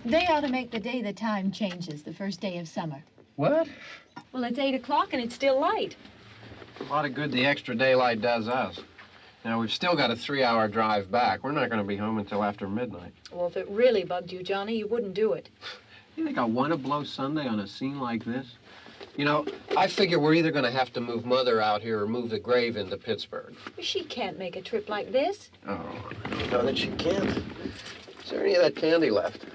They ought to make the day the time changes, the first day of summer. What? Well, it's 8 o'clock and it's still light. A lot of good the extra daylight does us. Now, we've still got a 3-hour drive back. We're not going to be home until after midnight. Well, if it really bugged you, Johnny, you wouldn't do it. You think I want to blow Sunday on a scene like this? You know, I figure we're either going to have to move Mother out here or move the grave into Pittsburgh. She can't make a trip like this. Oh, I know that she can't. Is there any of that candy left?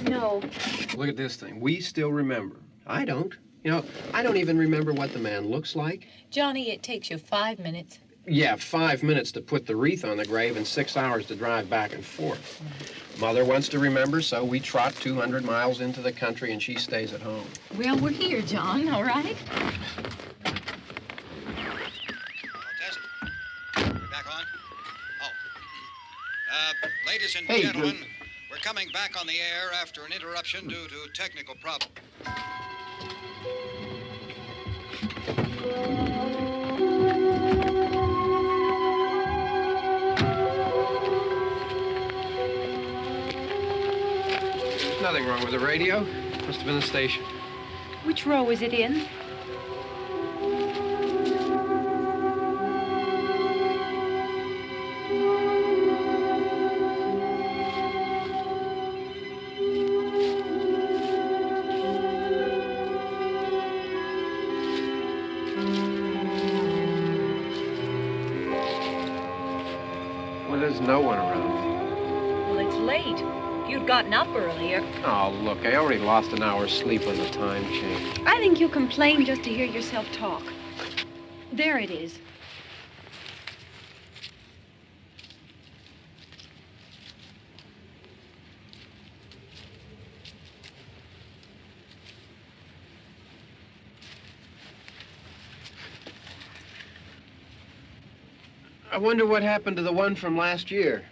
No. Look at this thing. We still remember. I don't. You know, I don't even remember what the man looks like. Johnny, it takes you 5 minutes. Yeah, 5 minutes to put the wreath on the grave and 6 hours to drive back and forth. Mother wants to remember, so we trot 200 miles into the country and she stays at home. Well, we're here, John, all right? Test. We're back on? Oh. Ladies and Hey, gentlemen, we're coming back on the air after an interruption due to technical problem. There's nothing wrong with the radio. Must have been the station. Which row is it in? Well, there's no one around. Well, it's late. If you'd gotten up earlier. Oh, look, I already lost an hour's sleep on the time change. I think you complain just to hear yourself talk. There it is. I wonder what happened to the one from last year.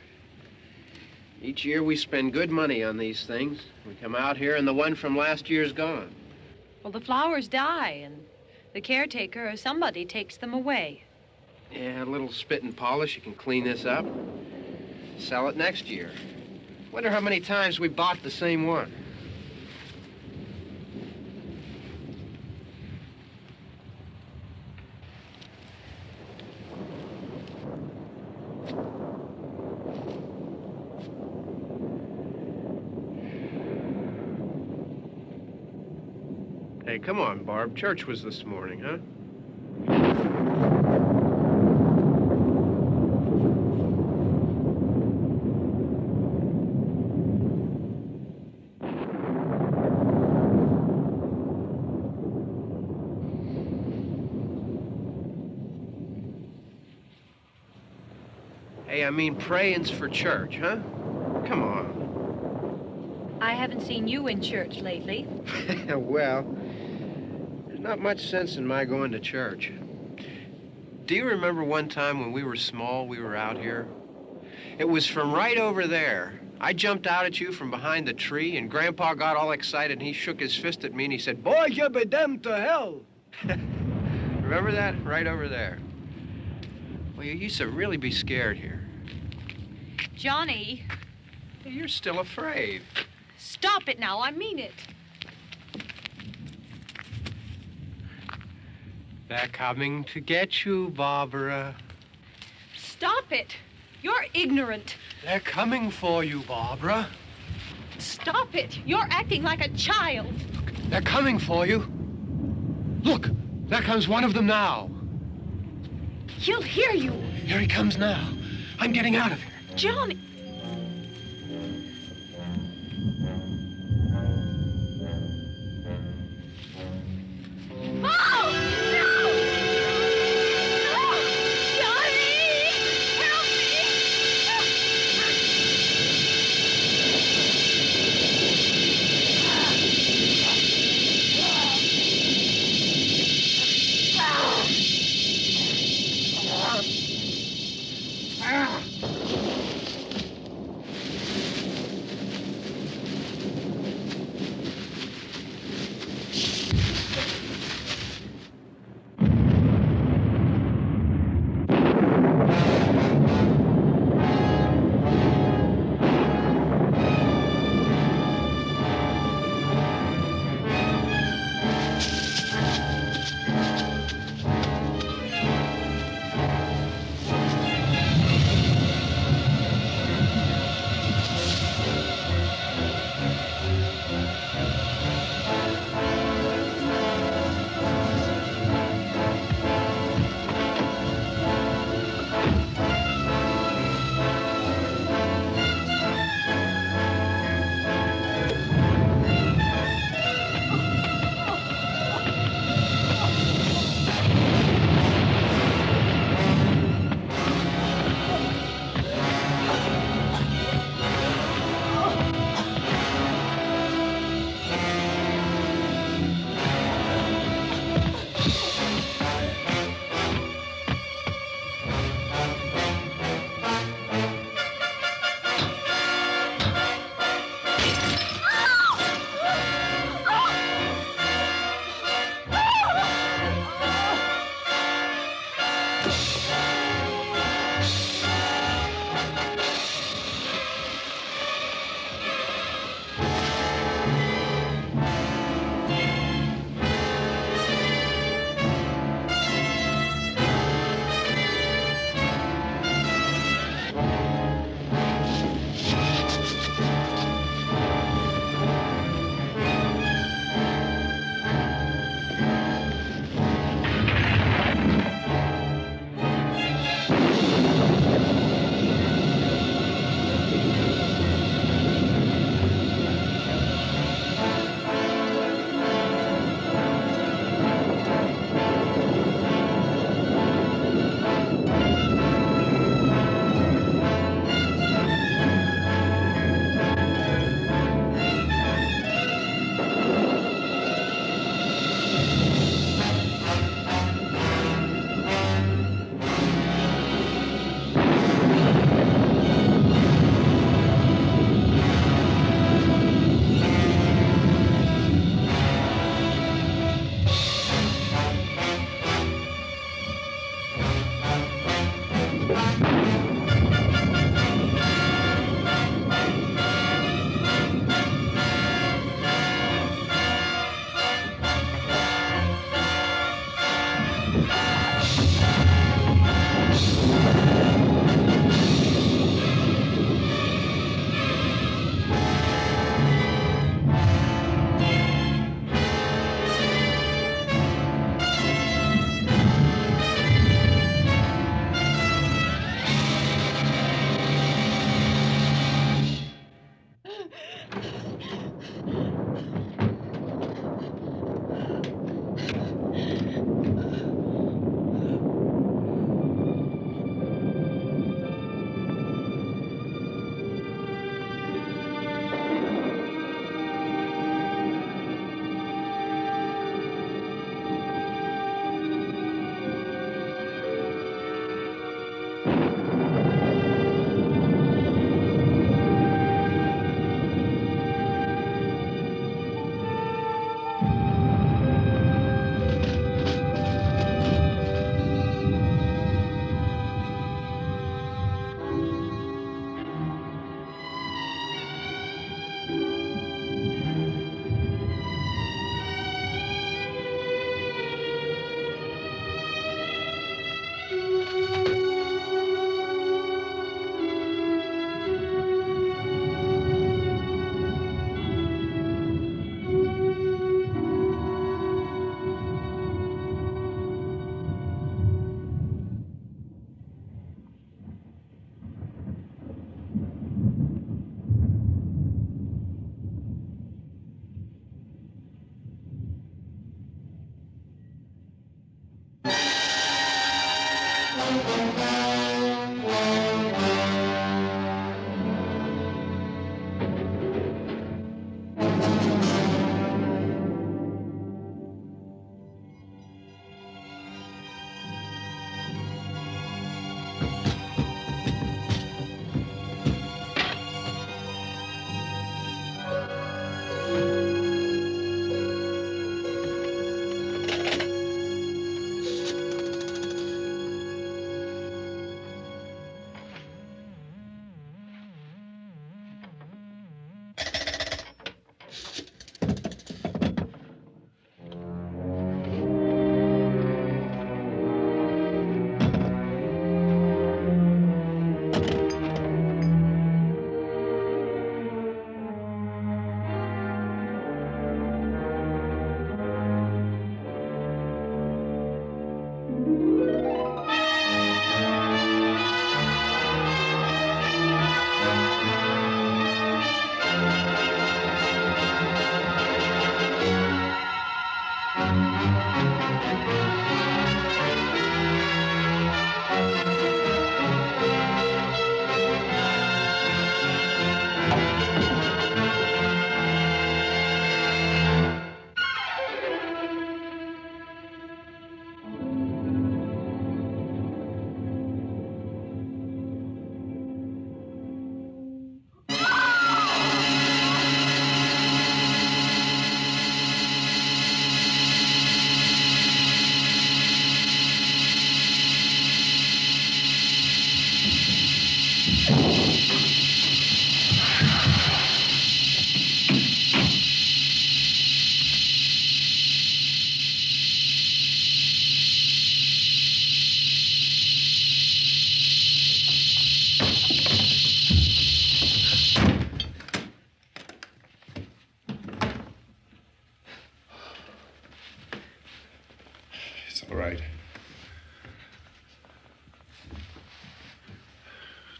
Each year we spend good money on these things. We come out here and the one from last year's gone. Well, the flowers die, and the caretaker or somebody takes them away. Yeah, a little spit and polish, you can clean this up. Sell it next year. Wonder how many times we bought the same one. Hey, come on, Barb. Church was this morning, huh? Hey, I mean praying's for church, huh? Come on. I haven't seen you in church lately. Well, there's not much sense in my going to church. Do you remember one time when we were small, we were out here? It was from right over there. I jumped out at you from behind the tree, and Grandpa got all excited, and he shook his fist at me, and he said, "Boy, you be damned to hell." Remember that? Right over there. Well, you used to really be scared here. Johnny, Hey, you're still afraid. stop it now. I mean it. They're coming to get you, Barbara. Stop it. You're ignorant. They're coming for you, Barbara. Stop it. You're acting like a child. They're coming for you. Look, there comes one of them now. He'll hear you. Here he comes now. I'm getting out of here. Johnny. Oh! No! No! Johnny! Help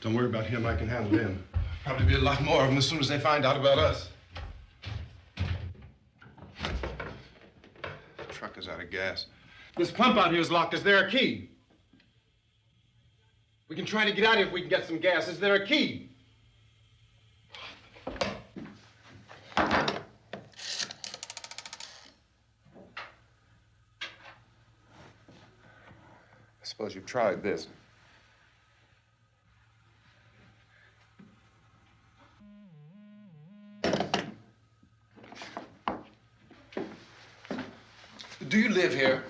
Don't worry about him. I can handle him. Probably be a lot more of them as soon as they find out about us. The truck is out of gas. This pump out here is locked. Is there a key? We can try to get out of here if we can get some gas. Is there a key? I suppose you've tried this. Do you live here?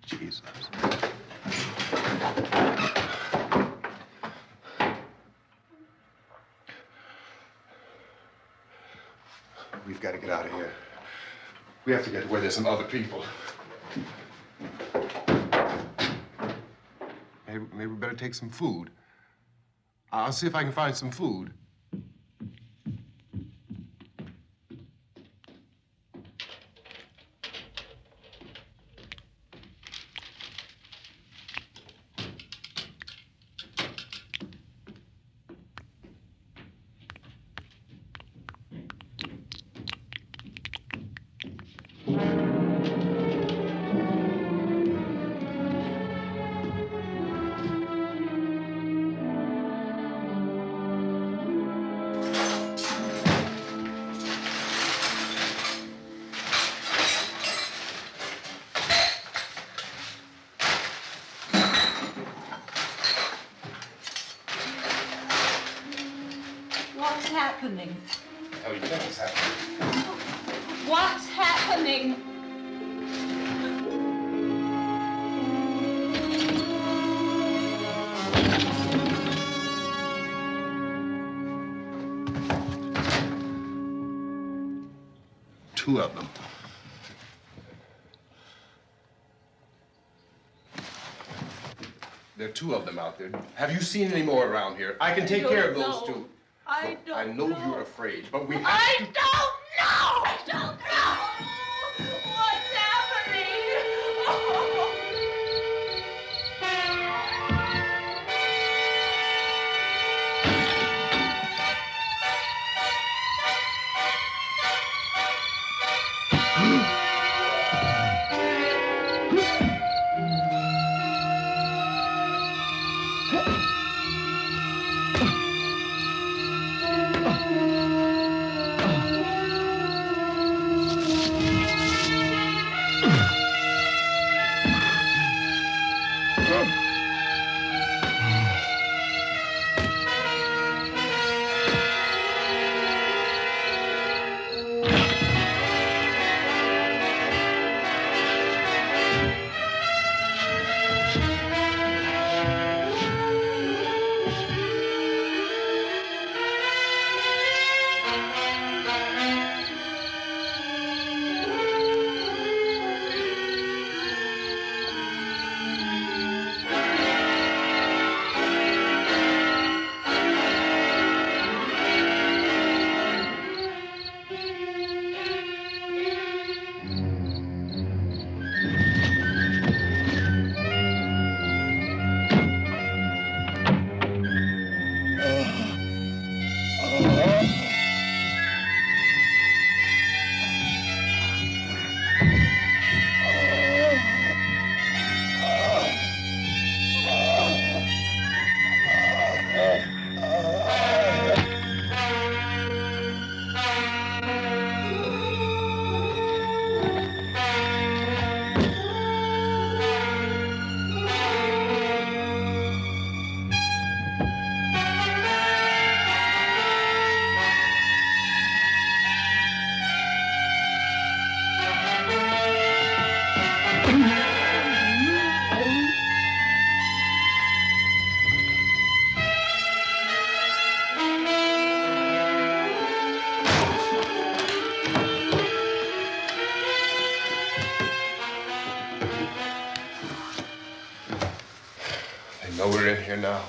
Jesus. We've got to get out of here. We have to get to where there's some other people. Maybe we better take some food. I'll see if I can find some food. What's happening? Oh, you think it's happening? What's happening? Two of them. There are two of them out there. Have you seen any more around here? I can take care of those two. I don't I know you're afraid, but we have to... I don't know! I don't know! What's happening? They know we're in here now.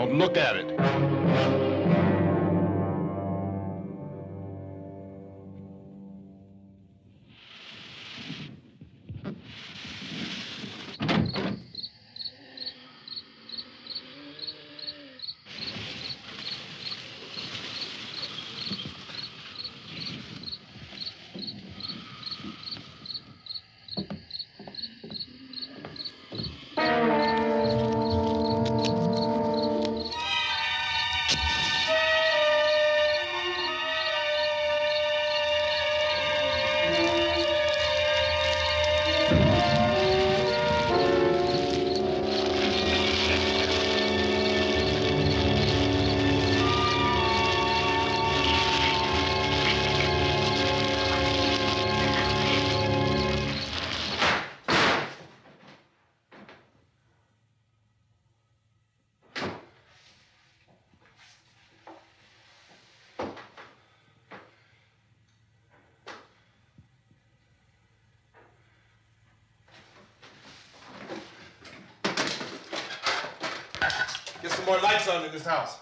Don't look at it. Get some more lights on in this house.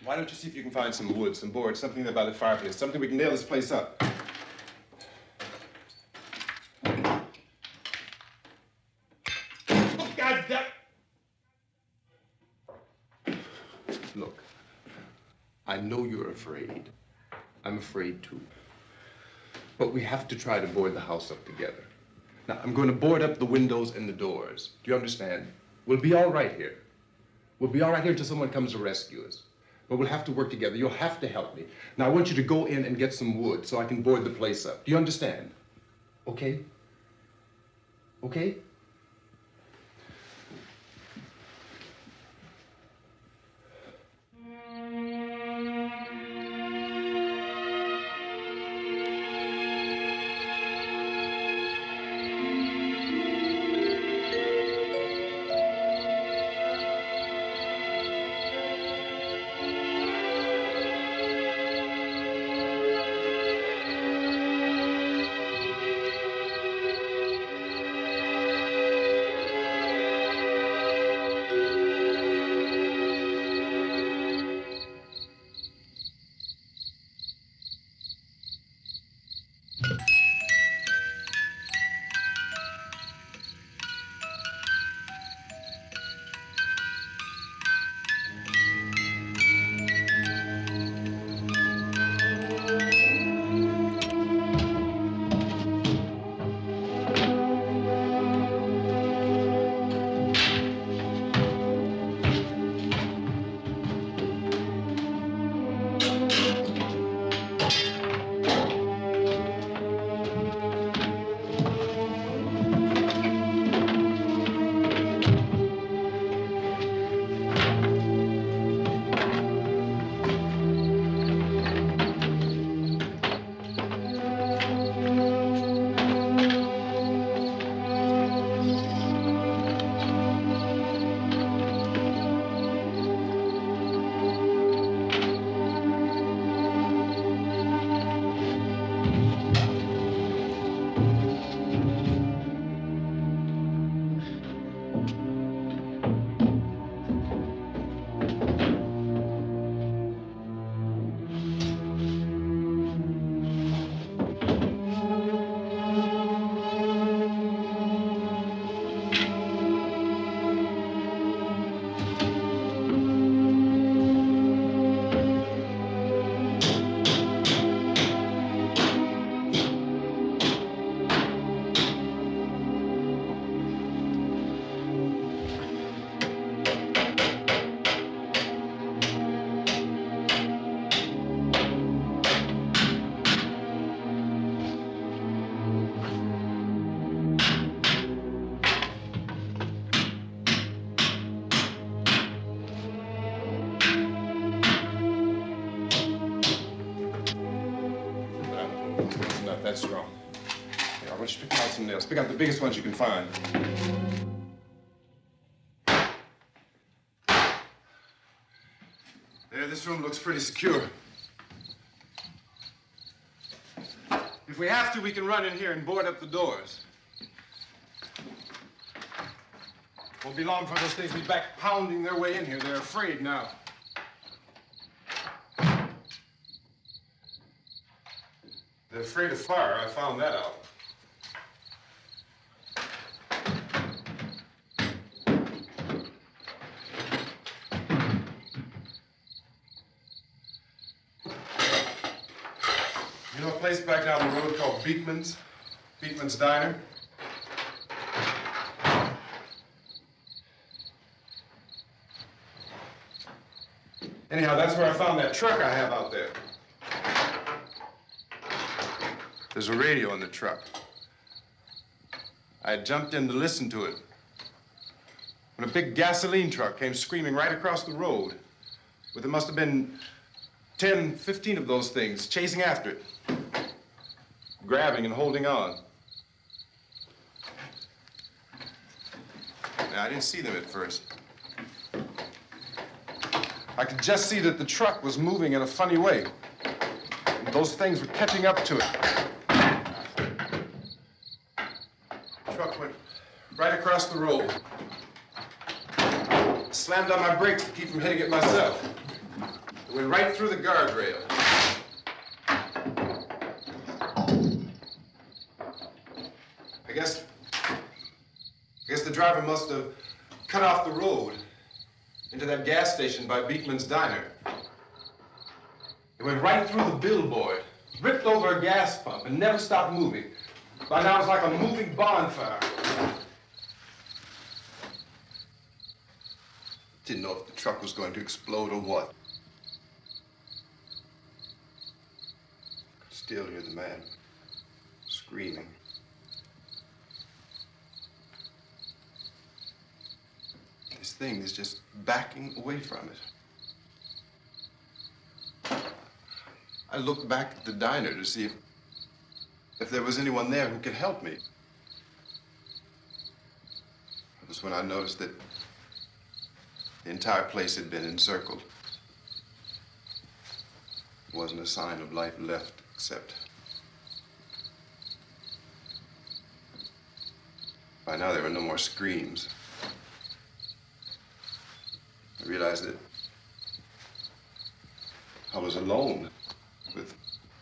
Why don't you see if you can find some wood, some boards, something there by the fireplace, something we can nail this place up. Oh, God damn it! Look, I know you're afraid. I'm afraid too. But we have to try to board the house up together. Now, I'm going to board up the windows and the doors. Do you understand? We'll be all right here. We'll be all right here until someone comes to rescue us. But we'll have to work together. You'll have to help me. Now, I want you to go in and get some wood so I can board the place up. Do you understand? Okay? Okay? wrong. Here, I want you to pick out some nails. Pick out the biggest ones you can find. There, this room looks pretty secure. If we have to, we can run in here and board up the doors. Won't be long before those things be back pounding their way in here. They're afraid now. They're afraid of fire. I found that out. You know a place back down the road called Beekman's? Beekman's Diner? Anyhow, that's where I found that truck I have out there. There's a radio in the truck. I had jumped in to listen to it when a big gasoline truck came screaming right across the road. But there must have been 10, 15 of those things chasing after it, grabbing and holding on. Now, I didn't see them at first. I could just see that the truck was moving in a funny way. And those things were catching up to it. The truck went right across the road. Slammed on my brakes to keep from hitting it myself. It went right through the guardrail. I guess the driver must have cut off the road into that gas station by Beekman's Diner. It went right through the billboard, ripped over a gas pump, and never stopped moving. By now, it was like a moving bonfire. Didn't know if the truck was going to explode or what. Could still hear the man screaming. This thing is just backing away from it. I looked back at the diner to see if there was anyone there who could help me. It was when I noticed that the entire place had been encircled. There wasn't a sign of life left except by now there were no more screams. I realized that I was alone with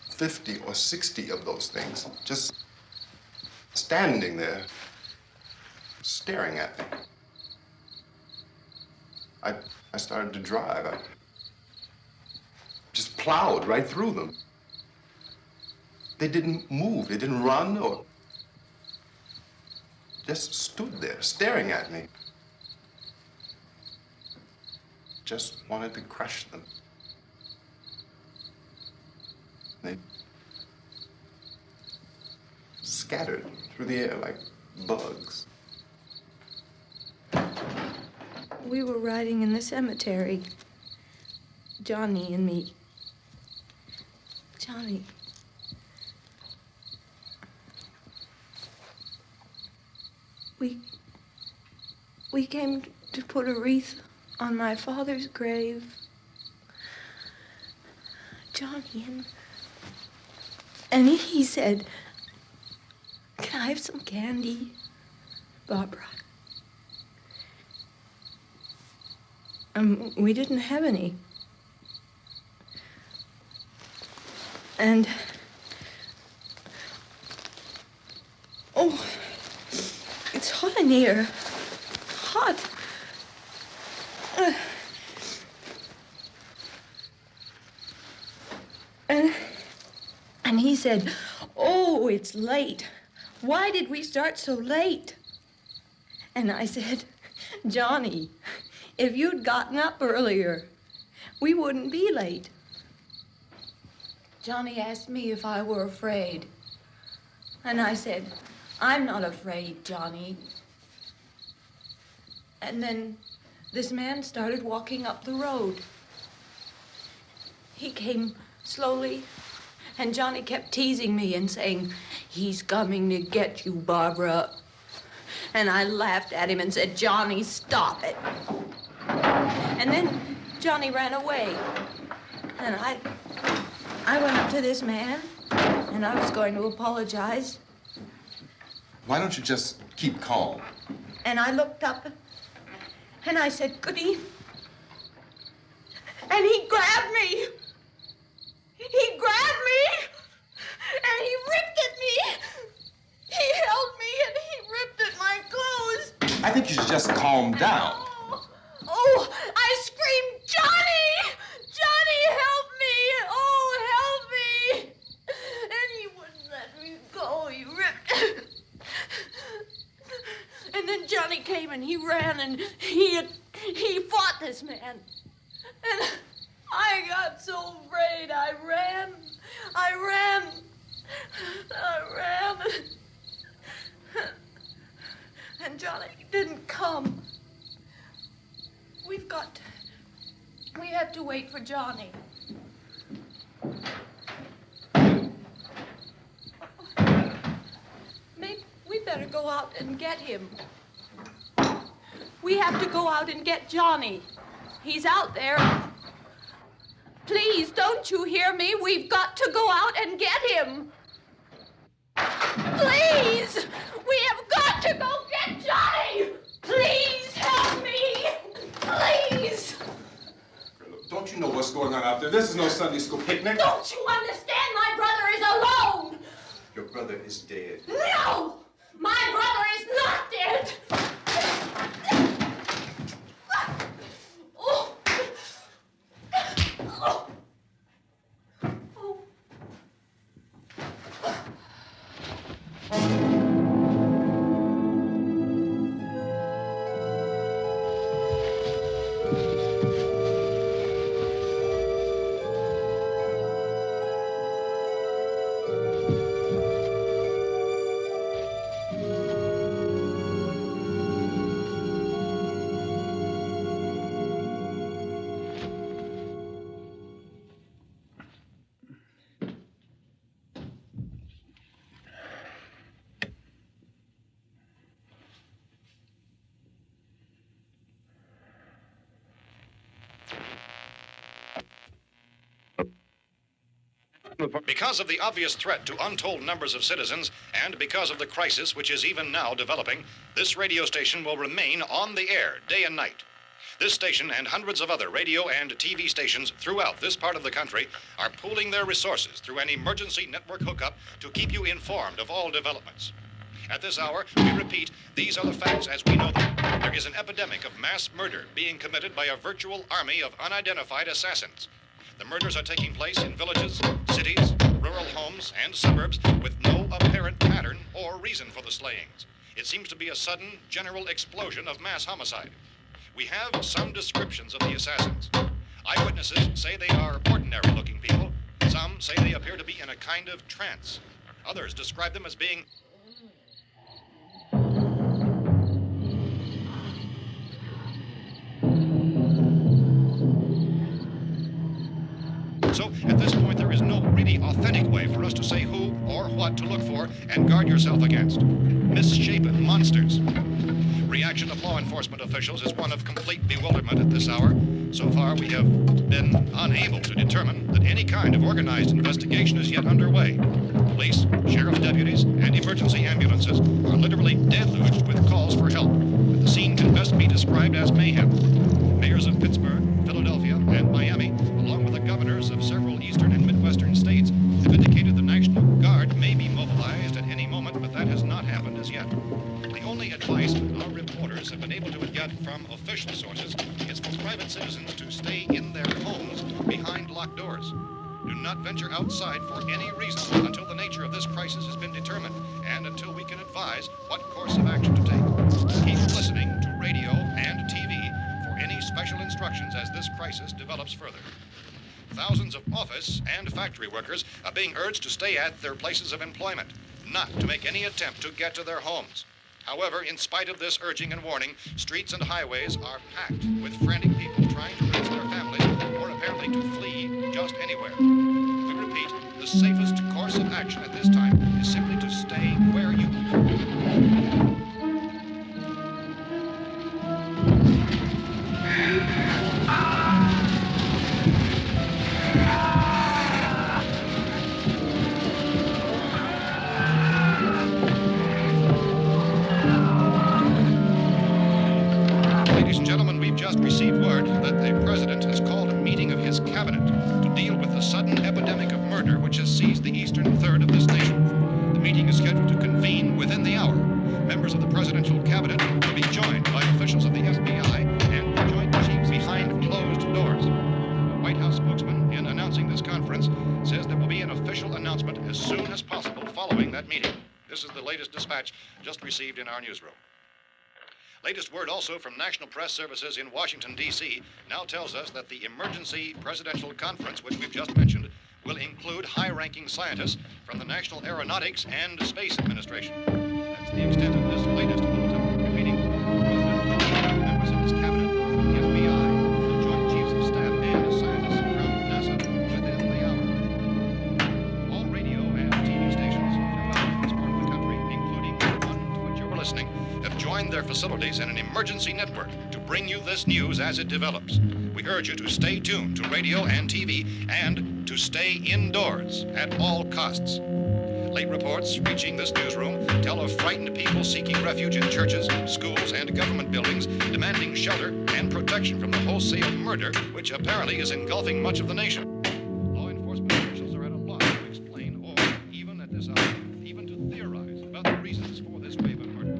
50 or 60 of those things just standing there, staring at me. I started to drive. I just plowed right through them. They didn't move. They didn't run or just stood there staring at me. Just wanted to crush them. They scattered through the air like bugs. We were riding in the cemetery, Johnny and me. Johnny. We came to put a wreath on my father's grave. Johnny, and he said, "Can I have some candy, Barbara?" We didn't have any. And, oh, it's hot in here. Hot. And he said, "Oh, it's late. Why did we start so late?" And I said, "Johnny, if you'd gotten up earlier, we wouldn't be late." Johnny asked me if I were afraid. And I said, "I'm not afraid, Johnny." And then this man started walking up the road. He came slowly, and Johnny kept teasing me and saying, "He's coming to get you, Barbara." And I laughed at him and said, "Johnny, stop it." And then Johnny ran away. And I went up to this man, and I was going to apologize. Why don't you just keep calm? And I looked up, and I said, "Good evening." And he grabbed me. He grabbed me, and he ripped at me. He held me, and he ripped at my clothes. I think you should just calm down. Oh, I screamed, "Johnny! Johnny, help me! Oh, help me!" And he wouldn't let me go. He ripped. And then Johnny came and he ran and he fought this man. And I got so afraid. I ran. And Johnny didn't come. We have to wait for Johnny. Maybe we better go out and get him. We have to go out and get Johnny. He's out there. Please, don't you hear me? We've got to go out and get him. Please! We have got to go get Johnny! Please help me! Please! Don't you know what's going on out there? This is no Sunday school picnic. Don't you understand? My brother is alone! Your brother is dead. No! My brother is not dead! Oh. Oh. Because of the obvious threat to untold numbers of citizens, and because of the crisis which is even now developing, this radio station will remain on the air day and night. This station and hundreds of other radio and TV stations throughout this part of the country are pooling their resources through an emergency network hookup to keep you informed of all developments. At this hour, we repeat, these are the facts as we know them. There is an epidemic of mass murder being committed by a virtual army of unidentified assassins. The murders are taking place in villages, cities, rural homes, and suburbs with no apparent pattern or reason for the slayings. It seems to be a sudden, general explosion of mass homicide. We have some descriptions of the assassins. Eyewitnesses say they are ordinary-looking people. Some say they appear to be in a kind of trance. Others describe them as being So, at this point, there is no really authentic way for us to say who or what to look for and guard yourself against. Misshapen monsters. Reaction of law enforcement officials is one of complete bewilderment at this hour. So far, we have been unable to determine that any kind of organized investigation is yet underway. Police, sheriff's deputies, and emergency ambulances are literally deluged with calls for help. But the scene can best be described as mayhem. Mayors of Pittsburgh, Philadelphia, and Miami, along with the governors of several eastern and midwestern states, have indicated the National Guard may be mobilized at any moment, but that has not happened as yet. The only advice our reporters have been able to get from official sources is for private citizens to stay in their homes behind locked doors. Do not venture outside for any reason until the nature of this crisis has been determined and until we can advise what course of action to take. Keep listening to radio and TV for any special instructions as this crisis develops further. Thousands of office and factory workers are being urged to stay at their places of employment, not to make any attempt to get to their homes. However, in spite of this urging and warning, streets and highways are packed with frantic people trying to raise their families or apparently to flee just anywhere. We repeat, the safest course of action at this time is simply to stay where you are. Ladies and gentlemen, we've just received word that the President has called a meeting of his cabinet to deal with the sudden epidemic of murder which has seized the eastern third of this nation. The meeting is scheduled to convene within the hour. Members of the presidential cabinet will be joined by officials of the FBI and joint chiefs behind closed doors. The White House spokesman, in announcing this conference, says there will be an official announcement as soon as possible following that meeting. This is the latest dispatch just received in our newsroom. Latest word also from National Press Services in Washington, D.C. now tells us that the emergency presidential conference, which we've just mentioned, will include high-ranking scientists from the National Aeronautics and Space Administration. That's the extent of this latest bulletin. Repeating, the President, members of his cabinet, the FBI, the Joint Chiefs of Staff, and scientists from NASA within the hour. All radio and TV stations throughout this part of the country, including the one to which you're listening, have joined their facilities in an emergency network to bring you this news as it develops. We urge you to stay tuned to radio and TV and to stay indoors at all costs. Late reports reaching this newsroom tell of frightened people seeking refuge in churches, schools, and government buildings, demanding shelter and protection from the wholesale murder which apparently is engulfing much of the nation. Law enforcement officials are at a loss to explain or, even at this hour, even to theorize about the reasons for this wave of murder.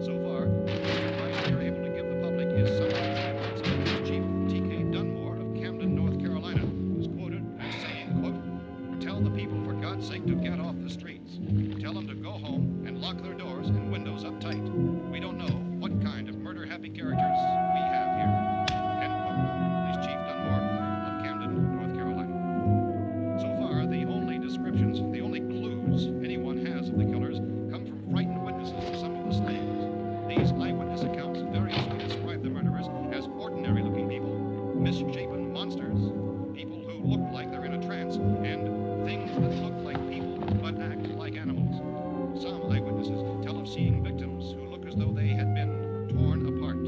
So far, the advice we are able to give the public is some Chief T.K. Dunmore of Camden, North Carolina, who's quoted as saying, quote, "Tell the people for God's sake to get off the streets. Tell them to go home and lock their doors and windows up tight. We don't know what kind of murder-happy characters we have here." End quote. This Chief Dunmore of Camden, North Carolina. So far, the only descriptions, the only clues anyone has of the killers come from frightened witnesses of some of the slayings. These eyewitness accounts variously describe the murderers as ordinary-looking people, misshapen monsters, people who look like they're in a trance, and things that look like people but act like animals. Some eyewitnesses tell of seeing victims who look as though they had been torn apart.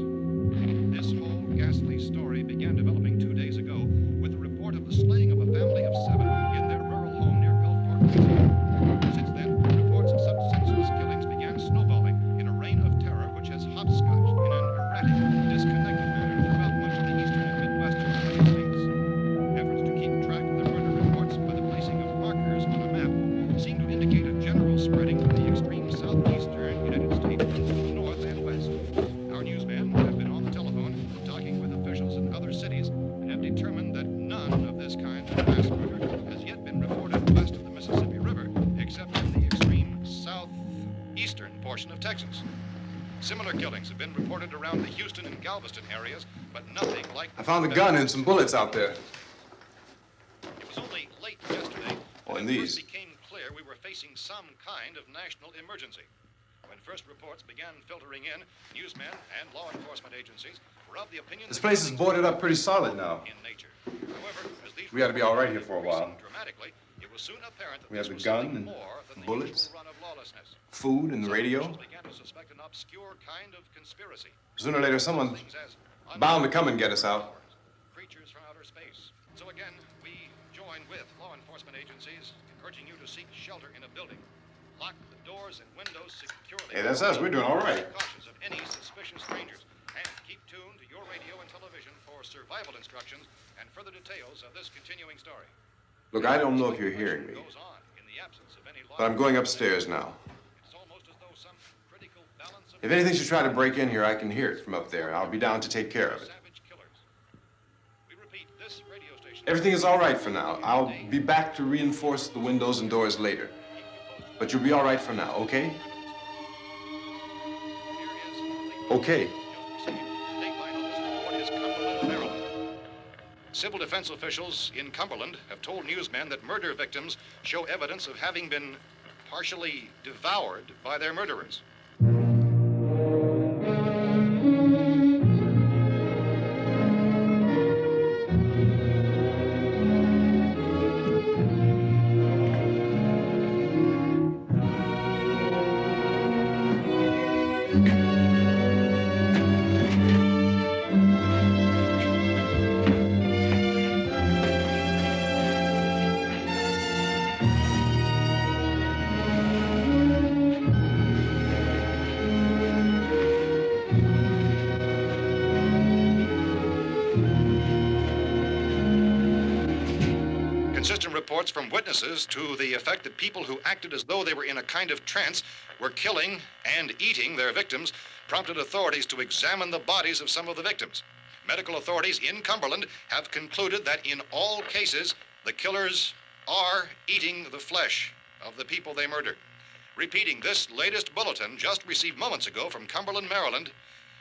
This whole ghastly story began developing 2 days ago with the report of the slaying of a family of 7 in their rural home near Gulfport, Louisiana. Since then, reports of such senseless killings began snowballing in a reign of terror which has hopscotched in an erratic, disconnected manner throughout much of the eastern and midwestern United States. Efforts to keep track of the murder reports by the placing of markers on a map seem to indicate a general spreading from the extreme southeastern United States to the north and west. Our newsmen have been on the telephone talking with officials in other cities and have determined that none of this kind of mass murder has yet been reported west of the Mississippi River, except in the extreme southeastern portion of Texas. Similar killings have been reported around the Houston and Galveston areas, but nothing like... I found a gun and some bullets out there. It was only late yesterday Oh, and that it these. first became clear we were facing some kind of national emergency. When first reports began filtering in, newsmen and law enforcement agencies were of the opinion This that place is killings boarded were up pretty solid now. in nature. However, as these We ought to be all right here reports for a while. increasing dramatically, it was soon apparent that We have this the was gun something and more than the bullets, usual run of lawlessness. food and the Some radio. officials began to suspect an obscure kind of conspiracy. Sooner or later, someone's Things as bound to come and get us out. creatures from outer space. So again, we join with law enforcement agencies, urging you to seek shelter in a building. Lock the doors and windows securely. Hey, that's us. We're doing all right. Be cautious of any suspicious strangers. And keep tuned to your radio and television for survival instructions and further details of this continuing story. Look, I don't know if you're hearing me, Goes on in the absence of any law. but I'm going upstairs now. It's almost as though some critical balance of If anything should try to break in here, I can hear it from up there, and I'll be down to take care of it. savage killers. We repeat, this radio station. Everything is all right for now. I'll be back to reinforce the windows and doors later. But you'll be all right for now, okay? Okay. Civil defense officials in Cumberland have told newsmen that murder victims show evidence of having been partially devoured by their murderers. Inconsistent reports from witnesses to the effect that people who acted as though they were in a kind of trance were killing and eating their victims prompted authorities to examine the bodies of some of the victims. Medical authorities in Cumberland have concluded that in all cases, the killers are eating the flesh of the people they murdered. Repeating this latest bulletin just received moments ago from Cumberland, Maryland,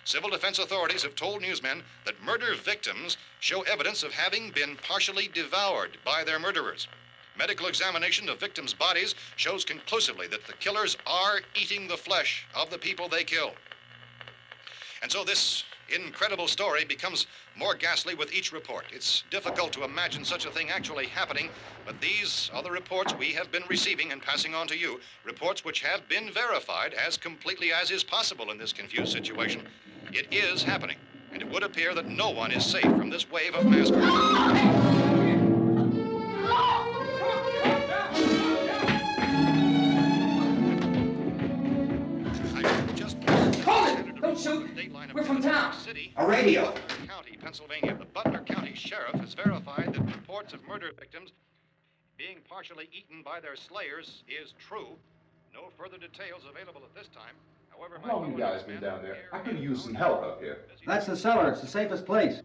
civil defense authorities have told newsmen that murder victims show evidence of having been partially devoured by their murderers. Medical examination of victims' bodies shows conclusively that the killers are eating the flesh of the people they kill. And so this incredible story becomes more ghastly with each report. It's difficult to imagine such a thing actually happening, but these are the reports we have been receiving and passing on to you, reports which have been verified as completely as is possible in this confused situation. It is happening, and it would appear that no one is safe from this wave of mass murder. Don't shoot. We're from town. A radio. County, Pennsylvania. The Butler County Sheriff has verified that reports of murder victims being partially eaten by their slayers is true. No further details available at this time. However, How long you guys been down there? I could use some help up here. That's the cellar. It's the safest place.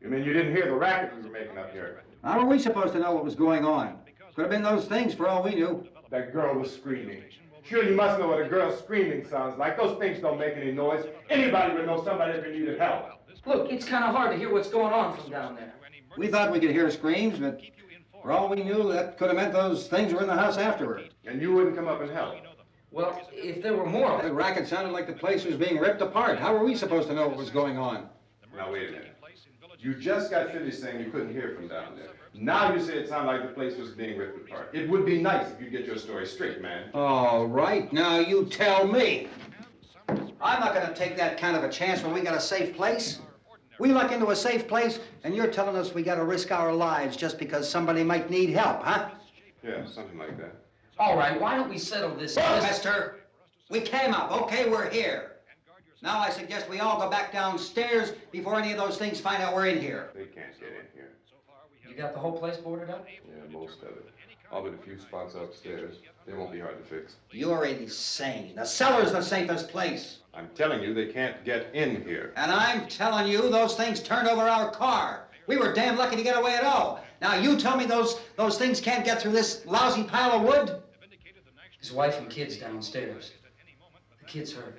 You mean you didn't hear the racket we were making up here? How are we supposed to know what was going on? Could have been those things for all we knew. That girl was screaming. Sure, you must know what a girl screaming sounds like. Those things don't make any noise. Anybody would know somebody ever needed help. Look, it's kind of hard to hear what's going on from down there. We thought we could hear screams, but for all we knew, that could have meant those things were in the house afterward. And you wouldn't come up and help? Well, if there were more... The racket sounded like the place was being ripped apart. How were we supposed to know what was going on? Now, wait a minute. You just got finished saying you couldn't hear from down there. Now you say it sounded like the place was being ripped apart. It would be nice if you get your story straight, man. All right, now you tell me. I'm not going to take that kind of a chance when we got a safe place. We luck into a safe place, and you're telling us we got to risk our lives just because somebody might need help, huh? Yeah, something like that. All right, why don't we settle this? Mister, we came up. Okay, we're here. Now I suggest we all go back downstairs before any of those things find out we're in here. They can't get in here. You got the whole place boarded up? Yeah, most of it. All but a few spots upstairs. They won't be hard to fix. You're insane. The cellar's the safest place. I'm telling you, they can't get in here. And I'm telling you, those things turned over our car. We were damn lucky to get away at all. Now you tell me those things can't get through this lousy pile of wood? His wife and kids downstairs. The kid's hurt.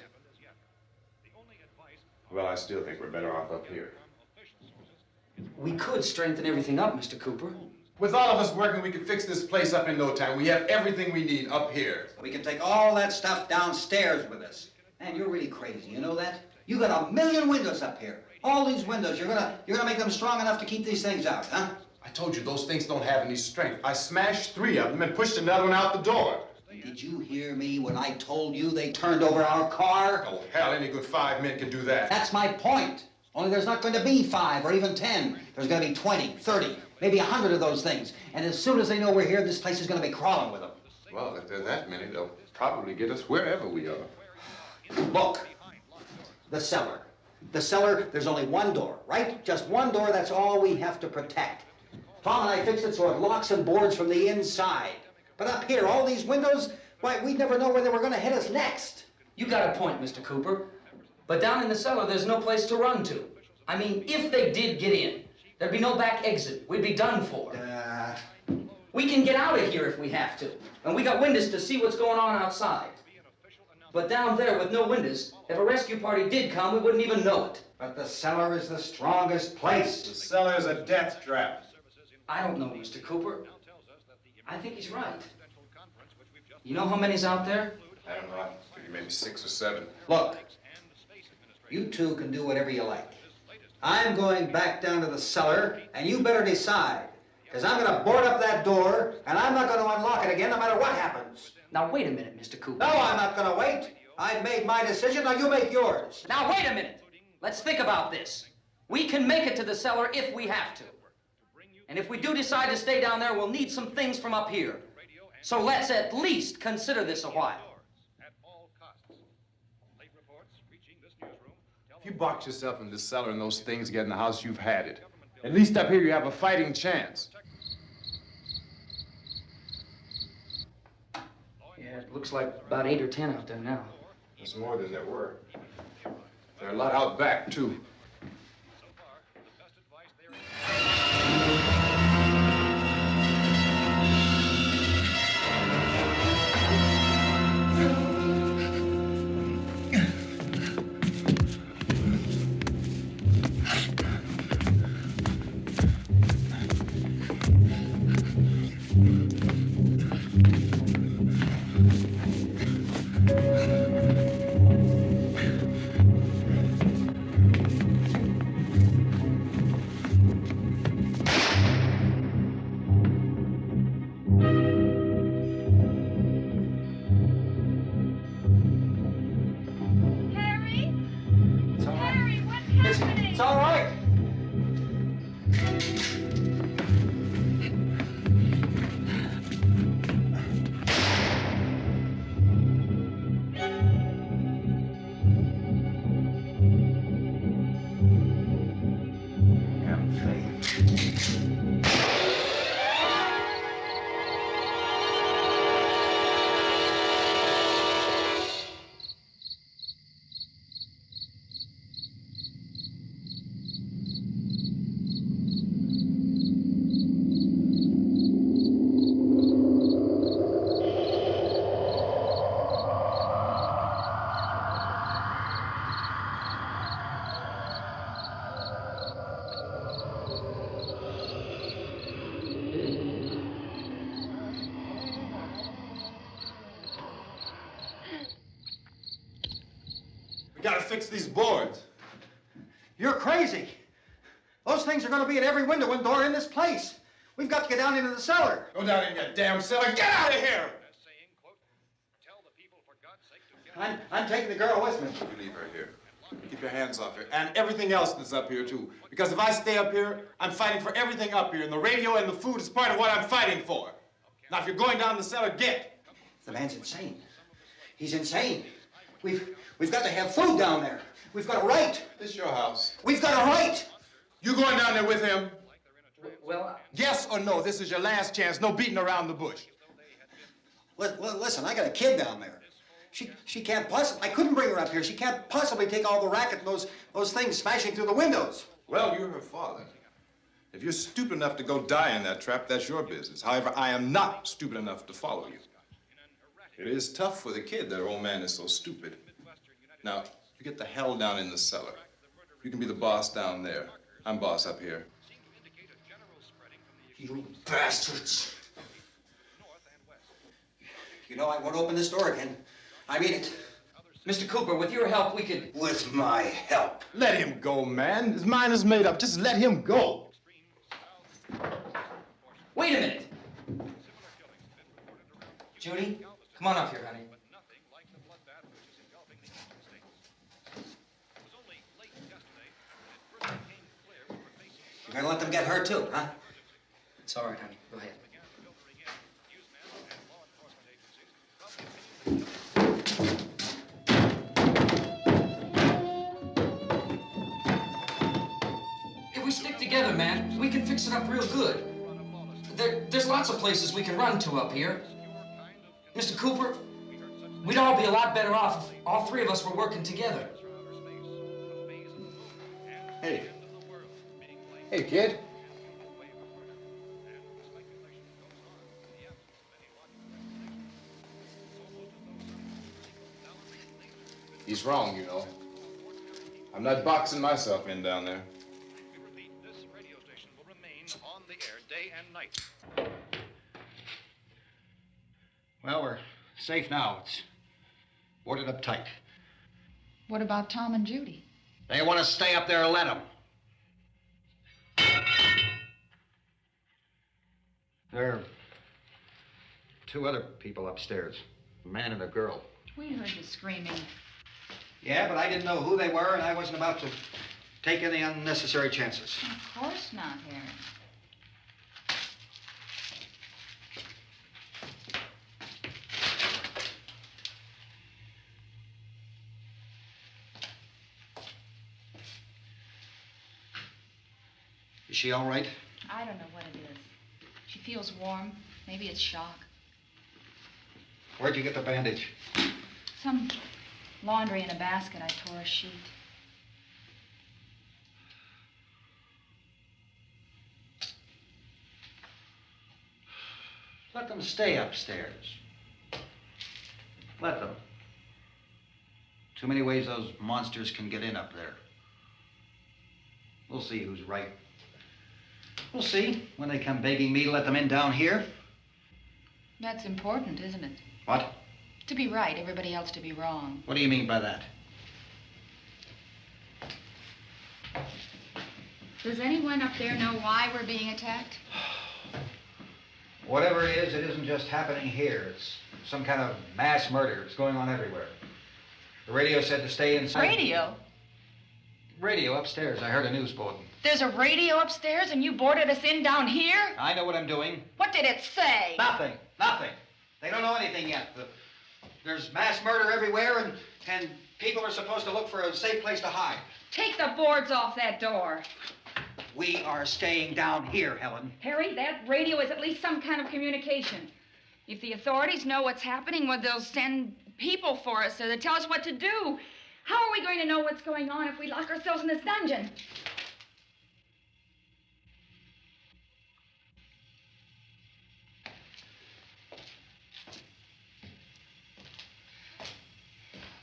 Well, I still think we're better off up here. We could strengthen everything up, Mr. Cooper. With all of us working, we could fix this place up in no time. We have everything we need up here. We can take all that stuff downstairs with us. Man, you're really crazy, you know that? You got 1,000,000 windows up here. All these windows, you're gonna make them strong enough to keep these things out, huh? I told you those things don't have any strength. I smashed 3 of them and pushed another one out the door. Did you hear me when I told you they turned over our car? Oh, hell, any good 5 men can do that. That's my point. Only there's not going to be 5 or even 10. There's going to be 20, 30, maybe 100 of those things. And as soon as they know we're here, this place is going to be crawling with them. Well, if there are that many, they'll probably get us wherever we are. Look, the cellar. The cellar, there's only one door, right? Just one door, that's all we have to protect. Tom and I fixed it so it locks and boards from the inside. But up here, all these windows, why, we'd never know where they were going to hit us next. You got a point, Mr. Cooper. But down in the cellar, there's no place to run to. I mean, if they did get in, there'd be no back exit. We'd be done for. We can get out of here if we have to. And we got windows to see what's going on outside. But down there with no windows, if a rescue party did come, we wouldn't even know it. But the cellar is the strongest place. The cellar is a death trap. I don't know, Mr. Cooper. I think he's right. You know how many's out there? I don't know. I figure maybe 6 or 7. Look, you two can do whatever you like. I'm going back down to the cellar, and you better decide. Because I'm going to board up that door, and I'm not going to unlock it again no matter what happens. Now, wait a minute, Mr. Cooper. No, I'm not going to wait. I've made my decision, now you make yours. Now, wait a minute. Let's think about this. We can make it to the cellar if we have to. And if we do decide to stay down there, we'll need some things from up here. So let's at least consider this a while. If you box yourself in this cellar and those things get in the house, you've had it. At least up here, you have a fighting chance. Yeah, it looks like about 8 or 10 out there now. There's more than there were. There are a lot out back, too. It's all right. We gotta fix these boards. You're crazy. Those things are going to be at every window and door in this place. We've got to get down into the cellar. Go down in your damn cellar. Get out of here! I'm taking the girl with me. You leave her here. Keep your hands off her. And everything else that's up here, too. Because if I stay up here, I'm fighting for everything up here. And the radio and the food is part of what I'm fighting for. Now, if you're going down the cellar, get. The man's insane. He's insane. We've got to have food down there. We've got a right. This is your house. We've got a right. You going down there with him? Well, Yes or no? This is your last chance. No beating around the bush. Listen, I got a kid down there. She can't possibly, I couldn't bring her up here. She can't possibly take all the racket and those things smashing through the windows. Well, you're her father. If you're stupid enough to go die in that trap, that's your business. However, I am not stupid enough to follow you. It is tough for the kid that her old man is so stupid. Now, you get the hell down in the cellar. You can be the boss down there. I'm boss up here. You bastards. You know, I won't open this door again. I mean it. Mr. Cooper, with your help, we could... With my help. Let him go, man. His mind is made up. Just let him go. Wait a minute. Judy, come on up here, honey. You're gonna let them get hurt too, huh? It's all right, honey. Go ahead. If we stick together, man, we can fix it up real good. There's lots of places we can run to up here. Mr. Cooper, we'd all be a lot better off if all three of us were working together. Hey. Hey, kid. He's wrong, you know. I'm not boxing myself in down there. We repeat, this radio station will remain on the air day and night. Well, we're safe now. It's boarded up tight. What about Tom and Judy? They want to stay up there, let them. There are two other people upstairs, a man and a girl. We heard the screaming. Yeah, but I didn't know who they were, and I wasn't about to take any unnecessary chances. Of course not, Harry. Is she all right? I don't know what it is. She feels warm. Maybe it's shock. Where'd you get the bandage? Some laundry in a basket. I tore a sheet. Let them stay upstairs. Let them. Too many ways those monsters can get in up there. We'll see who's right. We'll see when they come begging me to let them in down here. That's important, isn't it? What? To be right, everybody else to be wrong. What do you mean by that? Does anyone up there know why we're being attacked? Whatever it isn't just happening here. It's some kind of mass murder. It's going on everywhere. The radio said to stay inside. Radio? Radio upstairs. I heard a news bulletin. There's a radio upstairs and you boarded us in down here? I know what I'm doing. What did it say? Nothing. Nothing. They don't know anything yet. There's mass murder everywhere, and people are supposed to look for a safe place to hide. Take the boards off that door. We are staying down here, Helen. Harry, that radio is at least some kind of communication. If the authorities know what's happening, well, they'll send people for us to tell us what to do. How are we going to know what's going on if we lock ourselves in this dungeon?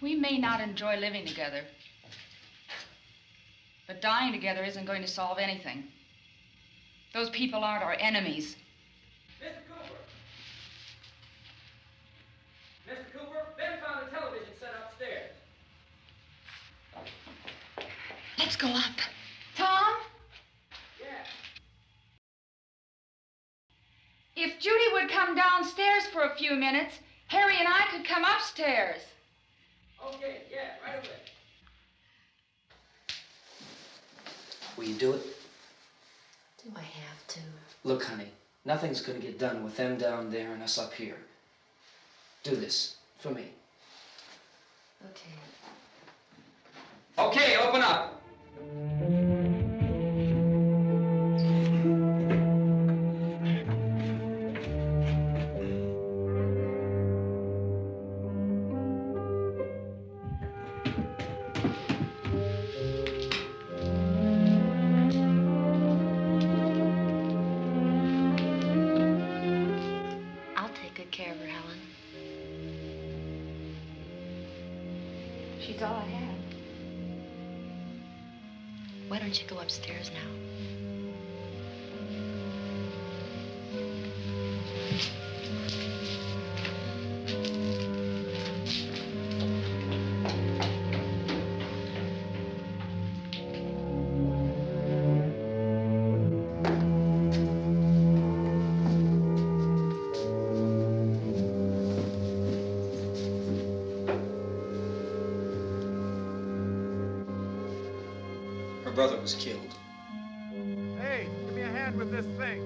We may not enjoy living together, but dying together isn't going to solve anything. Those people aren't our enemies. Mr. Cooper! Mr. Cooper, Ben found a television set upstairs. Let's go up. Tom? Yeah. If Judy would come downstairs for a few minutes, Harry and I could come upstairs. Okay, yeah, right away. Will you do it? Do I have to? Look, honey, nothing's gonna get done with them down there and us up here. Do this for me. Okay. Okay, open up. I'll take good care of her, Helen. She's all I have. Why don't you go upstairs now? Her brother was killed. Hey, give me a hand with this thing.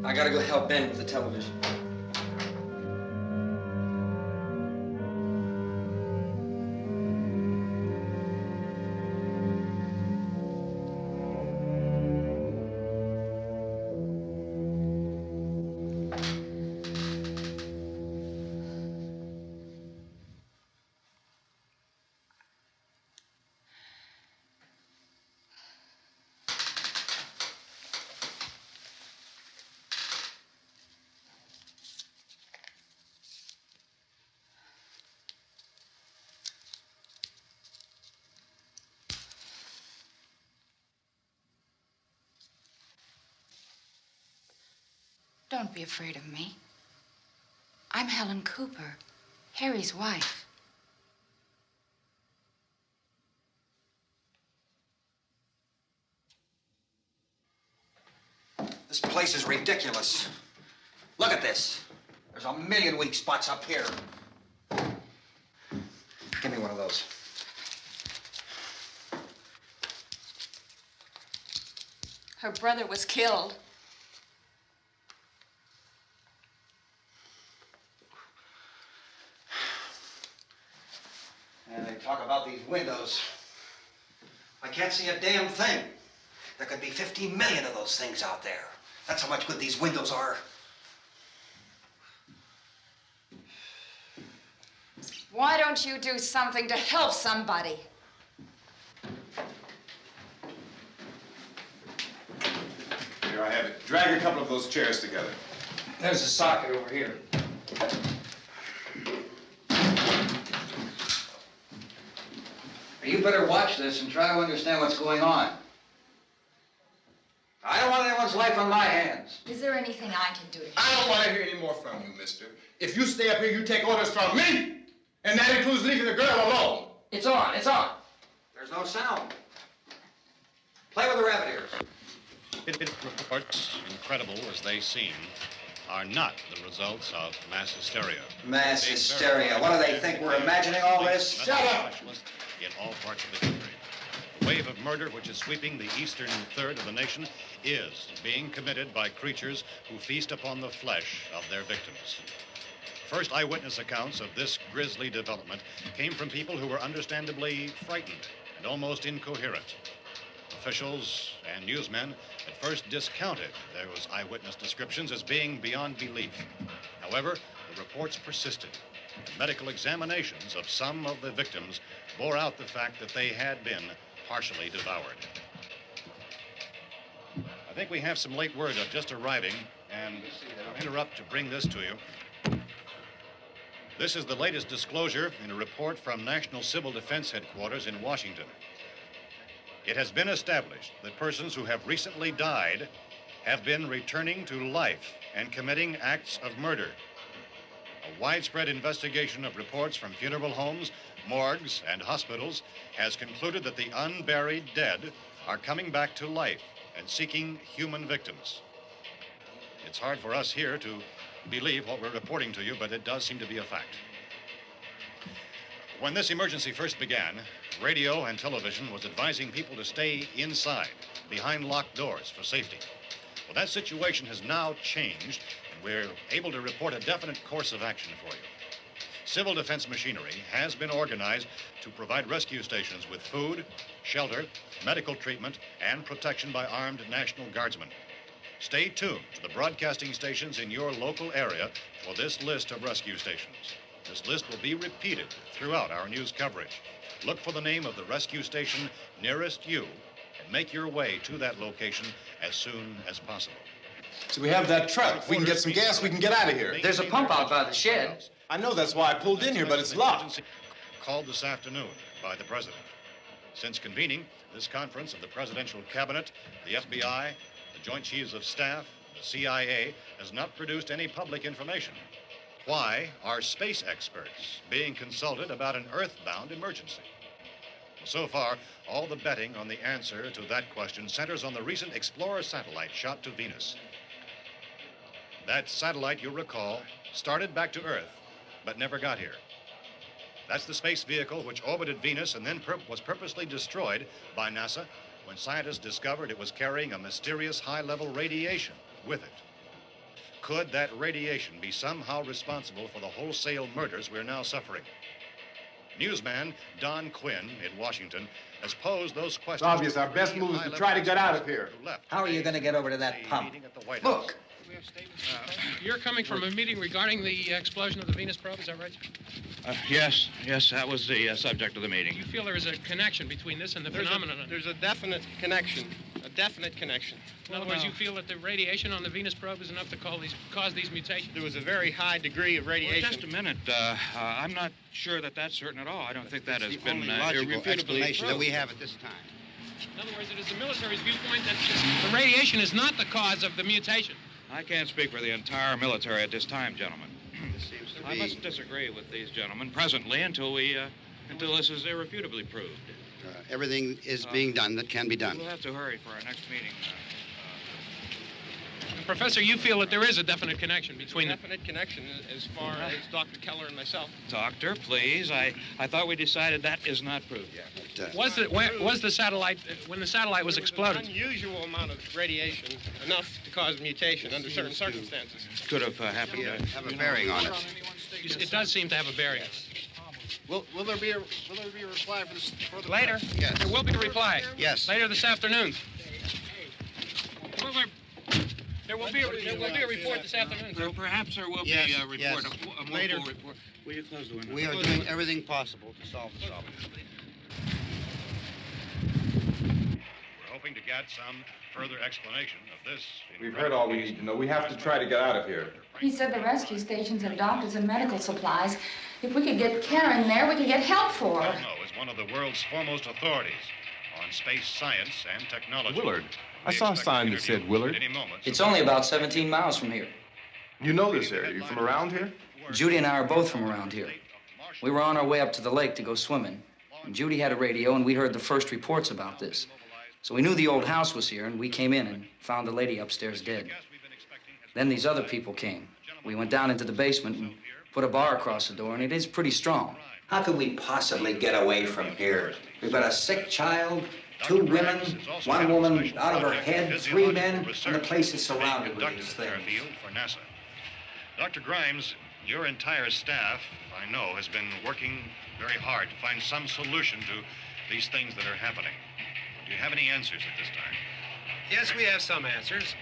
I gotta go help Ben with the television. Don't be afraid of me. I'm Helen Cooper, Harry's wife. This place is ridiculous. Look at this. There's a million weak spots up here. Give me one of those. Her brother was killed. And they talk about these windows. I can't see a damn thing. There could be 15 million of those things out there. That's how much good these windows are. Why don't you do something to help somebody? Here, I have it. Drag a couple of those chairs together. There's a socket over here. You better watch this and try to understand what's going on. I don't want anyone's life on my hands. Is there anything I can do to help? I don't want to hear any more from you, mister. If you stay up here, you take orders from me. And that includes leaving the girl alone. It's on, it's on. There's no sound. Play with the rabbit ears. Reports, incredible as they seem, are not the results of mass hysteria. Mass hysteria. What do they think? We're imagining all this? Shut up! In all parts of the country. The wave of murder which is sweeping the eastern third of the nation is being committed by creatures who feast upon the flesh of their victims. First eyewitness accounts of this grisly development came from people who were understandably frightened and almost incoherent. Officials and newsmen at first discounted those eyewitness descriptions as being beyond belief. However, the reports persisted. The medical examinations of some of the victims bore out the fact that they had been partially devoured. I think we have some late word just arriving, and I'll interrupt to bring this to you. This is the latest disclosure in a report from National Civil Defense Headquarters in Washington. It has been established that persons who have recently died have been returning to life and committing acts of murder. A widespread investigation of reports from funeral homes, morgues, and hospitals has concluded that the unburied dead are coming back to life and seeking human victims. It's hard for us here to believe what we're reporting to you, but it does seem to be a fact. When this emergency first began, radio and television was advising people to stay inside, behind locked doors for safety. Well, that situation has now changed, and we're able to report a definite course of action for you. Civil defense machinery has been organized to provide rescue stations with food, shelter, medical treatment, and protection by armed National Guardsmen. Stay tuned to the broadcasting stations in your local area for this list of rescue stations. This list will be repeated throughout our news coverage. Look for the name of the rescue station nearest you and make your way to that location as soon as possible. So we have that truck. If we can get some gas, we can get out of here. There's a pump out by the shed. I know, that's why I pulled in here, but it's locked. Called this afternoon by the president. Since convening this conference of the presidential cabinet, the FBI, the Joint Chiefs of Staff, the CIA has not produced any public information. Why are space experts being consulted about an earthbound emergency? So far, all the betting on the answer to that question centers on the recent Explorer satellite shot to Venus. That satellite, you'll recall, started back to Earth, but never got here. That's the space vehicle which orbited Venus and then was purposely destroyed by NASA when scientists discovered it was carrying a mysterious high-level radiation with it. Could that radiation be somehow responsible for the wholesale murders we're now suffering? Newsman Don Quinn in Washington has posed those questions. It's obvious our best move is to try to get out of here. How are you going to get over to that pump? Look. You're coming from a meeting regarding the explosion of the Venus probe, is that right? Yes, that was the subject of the meeting. You feel there is a connection between this and the phenomenon? There's a definite connection. In other words, you feel that the radiation on the Venus probe is enough to cause these mutations? There was a very high degree of radiation. Well, just a minute. I'm not sure that that's certain at all. I don't think that has been logical explanation that we have at this time. In other words, it is the military's viewpoint that the radiation is not the cause of the mutation. I can't speak for the entire military at this time, gentlemen. This seems to be... I must disagree with these gentlemen presently until this is irrefutably proved. Everything is being done that can be done. We'll have to hurry for our next meeting. Professor, you feel that there is a definite connection between them? Definite connection as far as Dr. Keller and myself. Doctor, please. I thought we decided that is not proved yet. But, was the satellite, when the satellite was exploded? An unusual amount of radiation, enough to cause mutation under certain circumstances. Could have happened to have a bearing on it. It does seem to have a bearing. Will there be a reply for this further? Later? Yes. There will be a reply. Yes. Later this afternoon. There will be a report this afternoon, sir. Perhaps there will be a report, yes. a more Later. full report. Will you close the window? We are doing everything possible to solve the problem. We're hoping to get some further explanation of this. We've heard all we need to know. We have to try to get out of here. He said the rescue stations have doctors and medical supplies. If we could get Karen there, we could get help for her. Romero is one of the world's foremost authorities on space science and technology. Willard. I saw a sign that said Willard. It's only about 17 miles from here. You know this area. You from around here? Judy and I are both from around here. We were on our way up to the lake to go swimming. And Judy had a radio, and we heard the first reports about this. So we knew the old house was here, and we came in and found the lady upstairs dead. Then these other people came. We went down into the basement and put a bar across the door, and it is pretty strong. How could we possibly get away from here? We've got a sick child, 2 women, 1 woman out of her head, 3 men, and the place is surrounded with these things. For NASA. Dr. Grimes, your entire staff, I know, has been working very hard to find some solution to these things that are happening. Do you have any answers at this time? Yes, we have some answers.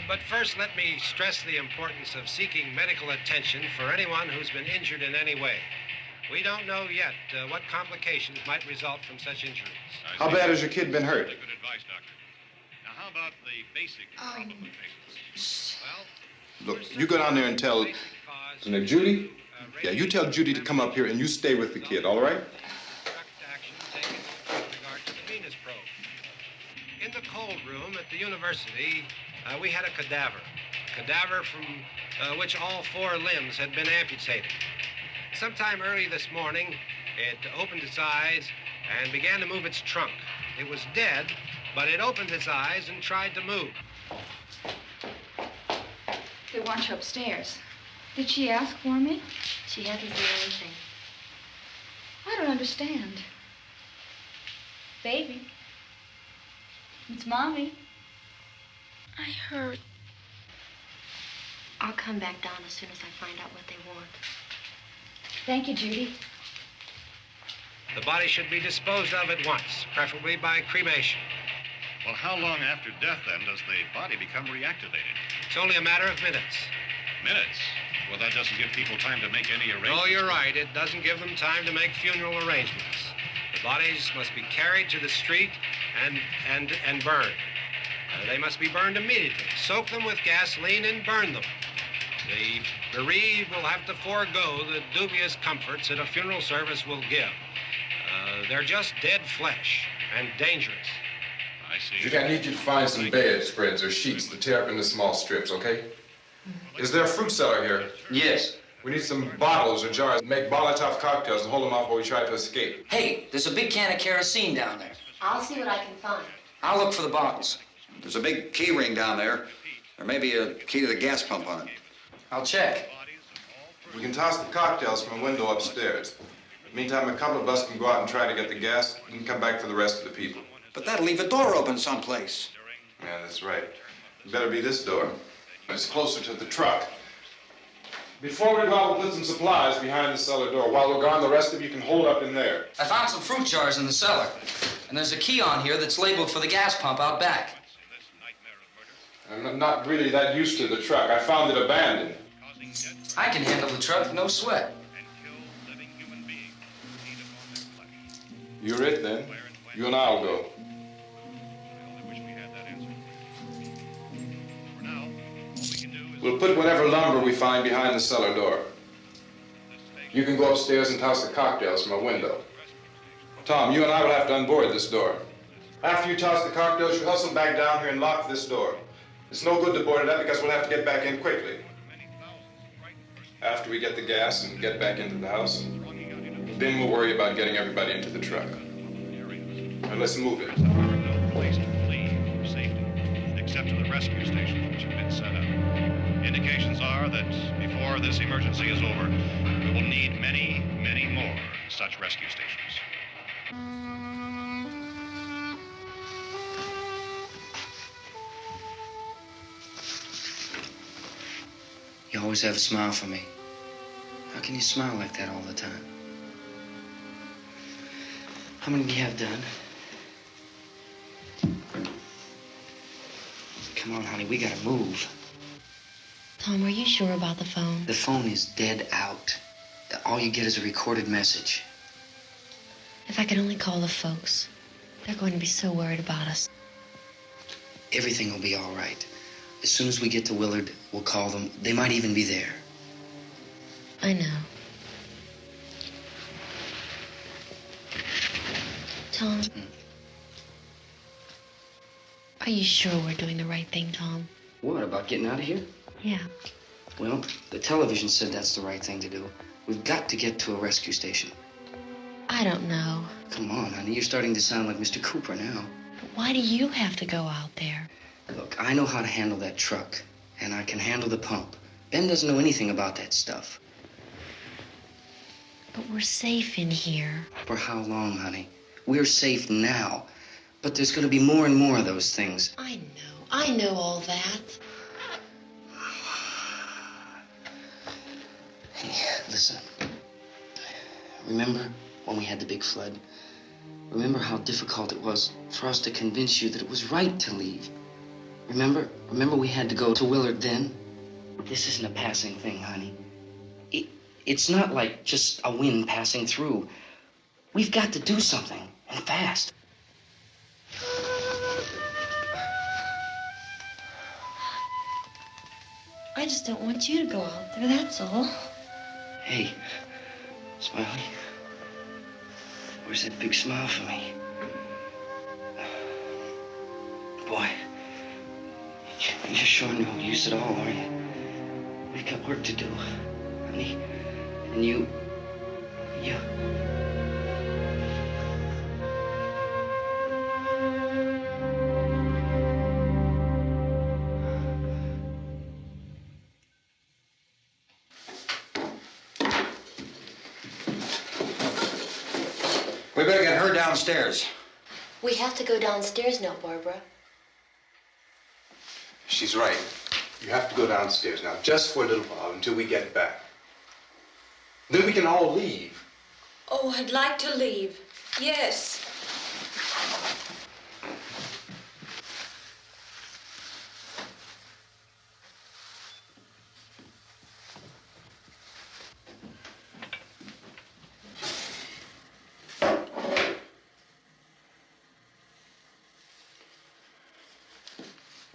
But first, let me stress the importance of seeking medical attention for anyone who's been injured in any way. We don't know yet what complications might result from such injuries. How bad has your kid been hurt? Good advice, Doctor. Now, how about the basic problem of patients? Well, Look, you go down there and tell... Now, Judy? Yeah, you tell Judy to come up here and you stay with the kid, all right? In the cold room at the university, we had a cadaver from which all 4 limbs had been amputated. Sometime early this morning, it opened its eyes and began to move its trunk. It was dead, but it opened its eyes and tried to move. They want you upstairs. Did she ask for me? She hasn't said anything. I don't understand. Baby. It's Mommy. I heard. I'll come back down as soon as I find out what they want. Thank you, Judy. The body should be disposed of at once, preferably by cremation. Well, how long after death, then, does the body become reactivated? It's only a matter of minutes. Minutes? Well, that doesn't give people time to make any arrangements. Oh, you're right. It doesn't give them time to make funeral arrangements. The bodies must be carried to the street and burned. They must be burned immediately. Soak them with gasoline and burn them. The bereaved will have to forego the dubious comforts that a funeral service will give. They're just dead flesh and dangerous. I see. Judy, I need you to find some bedspreads or sheets to tear up into small strips, okay? Is there a fruit cellar here? Yes. We need some bottles or jars to make Molotov cocktails and hold them off while we try to escape. Hey, there's a big can of kerosene down there. I'll see what I can find. I'll look for the bottles. There's a big key ring down there. There may be a key to the gas pump on it. I'll check. We can toss the cocktails from a window upstairs. Meantime, a couple of us can go out and try to get the gas and come back for the rest of the people. But that'll leave a door open someplace. Yeah, that's right. It better be this door. It's closer to the truck. Before we go out, we'll put some supplies behind the cellar door. While we're gone, the rest of you can hold up in there. I found some fruit jars in the cellar. And there's a key on here that's labeled for the gas pump out back. I'm not really that used to the truck. I found it abandoned. I can handle the truck, no sweat. You're it, then. You and I'll go. We'll put whatever lumber we find behind the cellar door. You can go upstairs and toss the cocktails from a window. Tom, you and I will have to unboard this door. After you toss the cocktails, you hustle back down here and lock this door. It's no good to board it up because we'll have to get back in quickly. After we get the gas and get back into the house, then we'll worry about getting everybody into the truck. Now let's move it. No place to flee for safety, except to the rescue stations which have been set up. Indications are that before this emergency is over, we will need many, many more such rescue stations. You always have a smile for me. How can you smile like that all the time? How many do you have done? come on, honey, we gotta move. Tom, are you sure about the phone? The phone is dead out. All you get is a recorded message. If I could only call the folks. They're going to be so worried about us. Everything will be all right. As soon as we get to Willard, we'll call them. They might even be there. I know. Tom? Are you sure we're doing the right thing, Tom? What, about getting out of here? Yeah. Well, the television said that's the right thing to do. We've got to get to a rescue station. I don't know. Come on, honey, you're starting to sound like Mr. Cooper now. But why do you have to go out there? Look, I know how to handle that truck, and I can handle the pump. Ben doesn't know anything about that stuff. But we're safe in here. For how long, honey? We're safe now. But there's going to be more and more of those things. I know all that. Hey, listen. Remember when we had the big flood? Remember how difficult it was for us to convince you that it was right to leave? Remember we had to go to Willard then? This isn't a passing thing, honey. It's not like just a wind passing through. We've got to do something, and fast. I just don't want you to go out there, that's all. Hey, Smiley. Where's that big smile for me? Boy, you're showing no use at all, are you? We've got work to do, honey. And you... We better get her downstairs. We have to go downstairs now, Barbara. She's right. You have to go downstairs now, just for a little while, until we get back. Then we can all leave. Oh, I'd like to leave. Yes.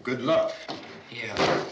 Good luck. Yeah.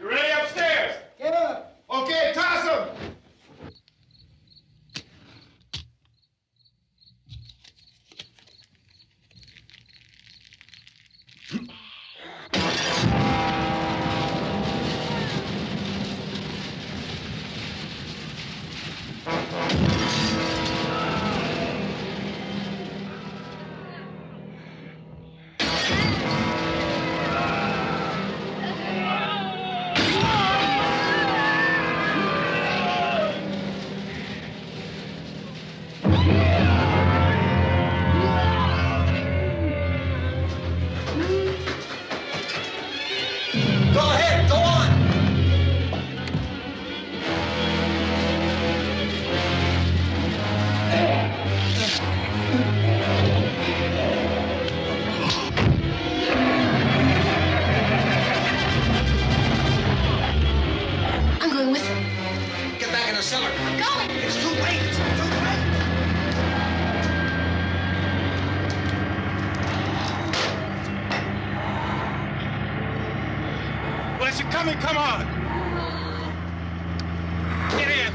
You ready upstairs? Yeah. Okay, toss him. Come on! Get in!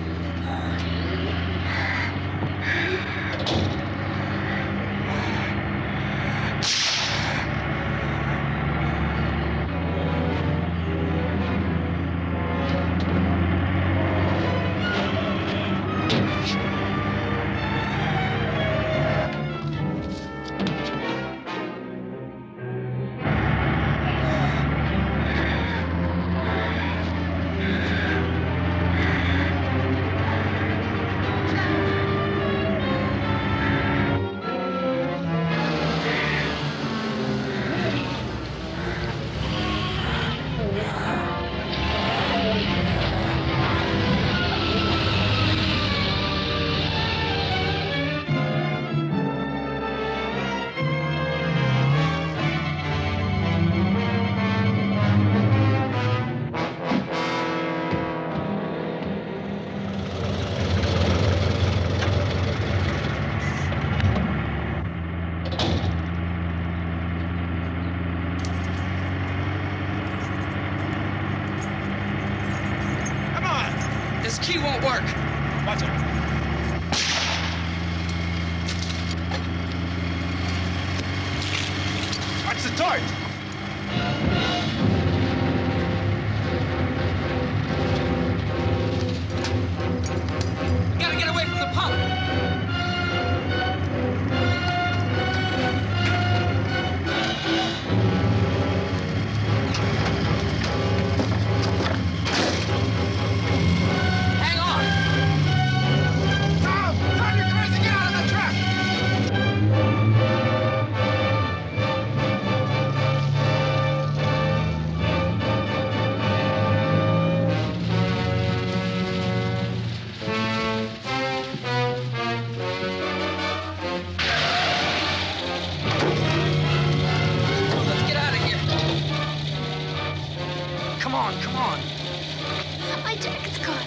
won't work. Watch it. Watch the torch. We gotta get away from the pump. Hang on. Tom, you're crazy. Get out of the truck. Let's get out of here. Come on, come on. My jacket's caught.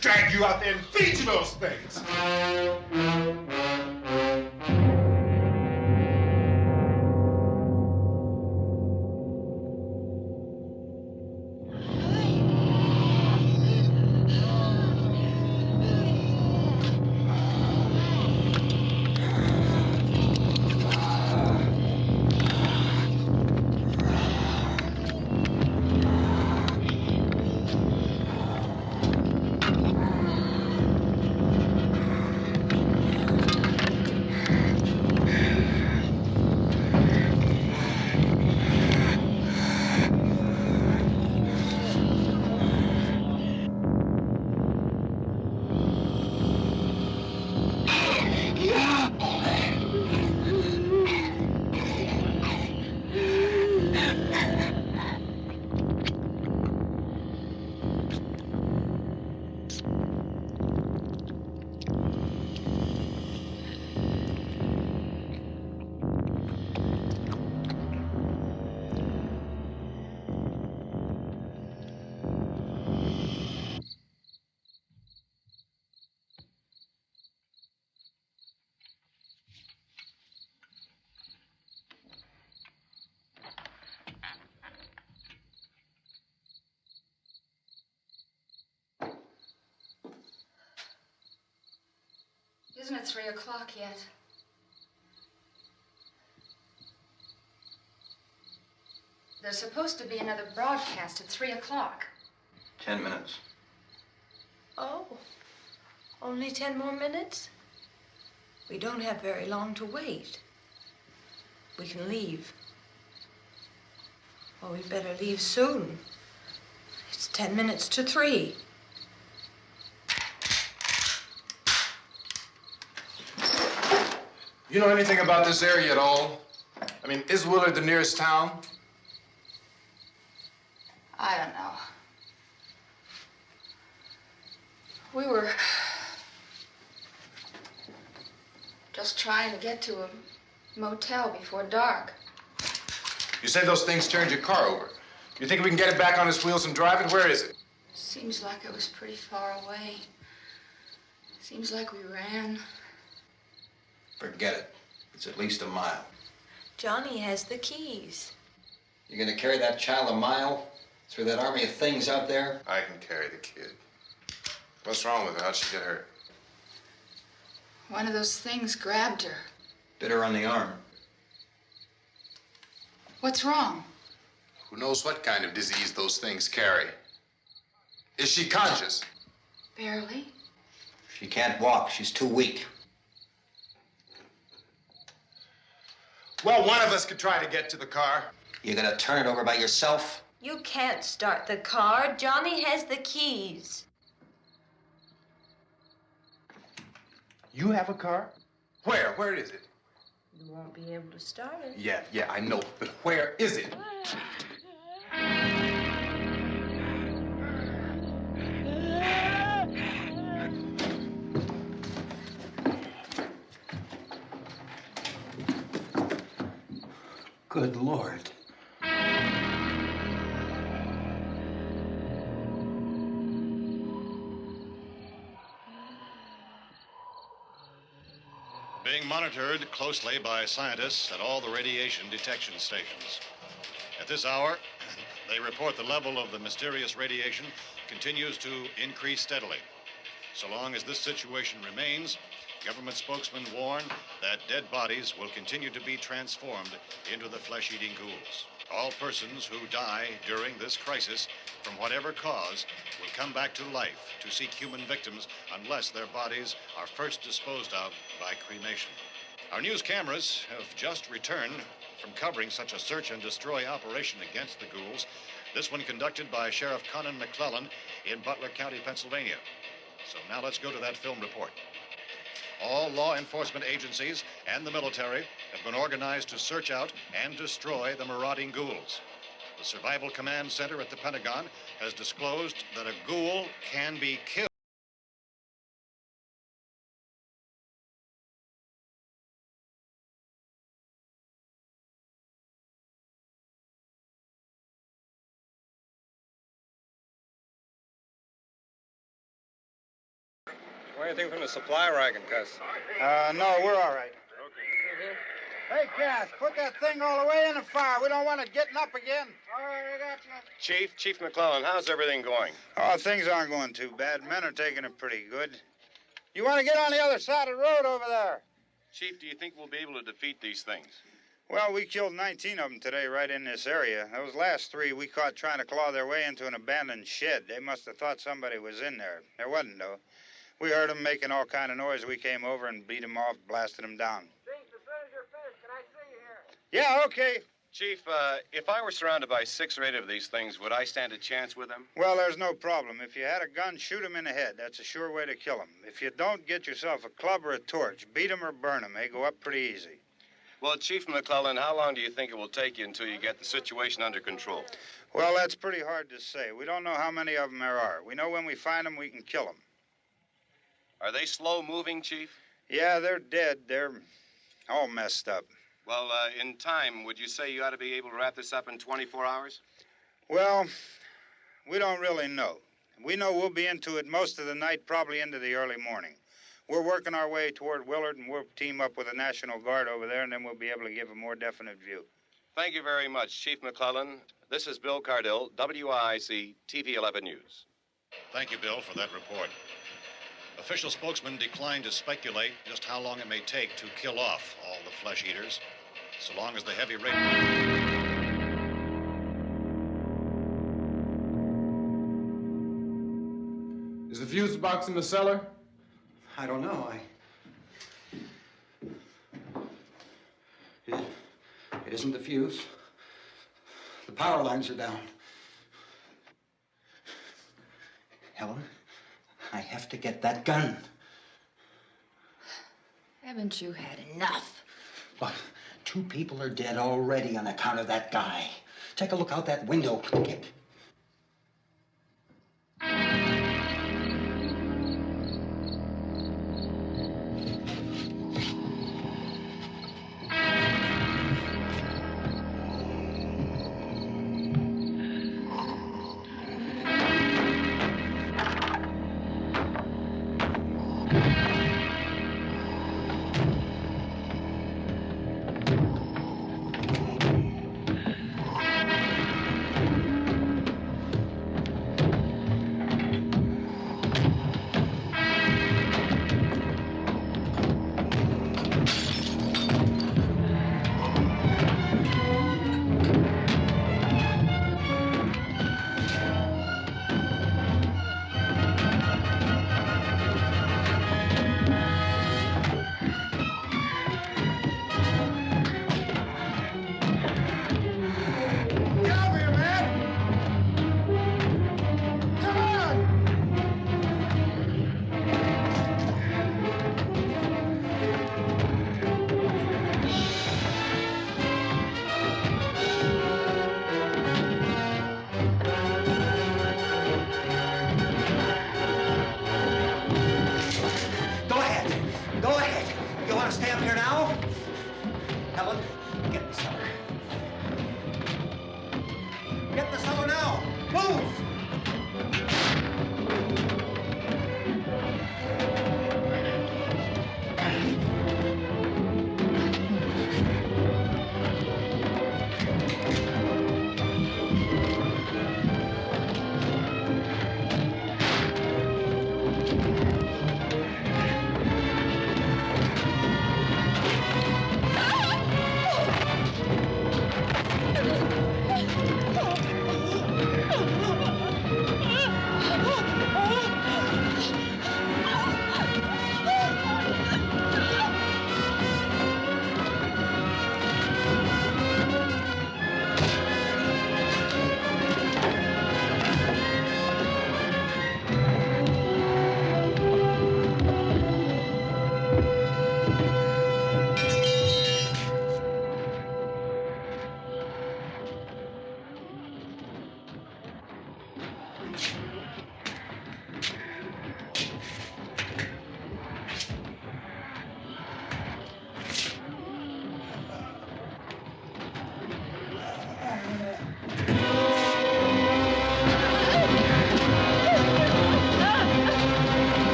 Drag you out there and feed you those things. Isn't it 3 o'clock yet? There's supposed to be another broadcast at 3 o'clock. 10 minutes. Oh, only 10 more minutes? We don't have very long to wait. We can leave. Well, we'd better leave soon. It's 10 minutes to 3. You know anything about this area at all? I mean, is Willard the nearest town? I don't know. We were just trying to get to a motel before dark. You said those things turned your car over. You think we can get it back on its wheels and drive it? Where is it? Seems like it was pretty far away. Seems like we ran. Forget it. It's at least a mile. Johnny has the keys. You're gonna carry that child a mile through that army of things out there? I can carry the kid. What's wrong with her? How'd she get hurt? One of those things grabbed her. Bit her on the arm. What's wrong? Who knows what kind of disease those things carry? Is she conscious? Barely. She can't walk. She's too weak. Well, one of us could try to get to the car. You gonna turn it over by yourself? You can't start the car. Johnny has the keys. You have a car? Where? Where is it? You won't be able to start it. Yeah, I know. But where is it? Good Lord. Being monitored closely by scientists at all the radiation detection stations. At this hour, they report the level of the mysterious radiation continues to increase steadily. So long as this situation remains, government spokesmen warn that dead bodies will continue to be transformed into the flesh-eating ghouls. All persons who die during this crisis, from whatever cause, will come back to life to seek human victims unless their bodies are first disposed of by cremation. Our news cameras have just returned from covering such a search and destroy operation against the ghouls, this one conducted by Sheriff Conan McClellan in Butler County, Pennsylvania. So now let's go to that film report. All law enforcement agencies and the military have been organized to search out and destroy the marauding ghouls. The Survival Command Center at the Pentagon has disclosed that a ghoul can be killed. Anything from the supply wagon, Cuss? No, we're all right. Hey, Cass, put that thing all the way in the fire. We don't want it getting up again. All right, I got you. Chief McClellan, how's everything going? Oh, things aren't going too bad. Men are taking it pretty good. You want to get on the other side of the road over there? Chief, do you think we'll be able to defeat these things? Well, we killed 19 of them today right in this area. Those last 3 we caught trying to claw their way into an abandoned shed. They must have thought somebody was in there. There wasn't, though. We heard them making all kind of noise. We came over and beat them off, blasted them down. Chief, as soon as you're finished, can I see you here? Yeah, okay. Chief, if I were surrounded by 6 or 8 of these things, would I stand a chance with them? Well, there's no problem. If you had a gun, shoot them in the head. That's a sure way to kill them. If you don't, get yourself a club or a torch. Beat them or burn them. They go up pretty easy. Well, Chief McClellan, how long do you think it will take you until you get the situation under control? Well, that's pretty hard to say. We don't know how many of them there are. We know when we find them, we can kill them. Are they slow-moving, Chief? Yeah, they're dead. They're all messed up. Well, in time, would you say you ought to be able to wrap this up in 24 hours? Well, we don't really know. We know we'll be into it most of the night, probably into the early morning. We're working our way toward Willard, and we'll team up with the National Guard over there, and then we'll be able to give a more definite view. Thank you very much, Chief McClellan. This is Bill Cardill, WIC TV 11 News. Thank you, Bill, for that report. Official spokesmen declined to speculate just how long it may take to kill off all the flesh eaters, so long as the heavy rain... Is the fuse box in the cellar? I don't know. It isn't the fuse. The power lines are down. Helen, I have to get that gun. Haven't you had enough? Look, 2 people are dead already on account of that guy. Take a look out that window. Get...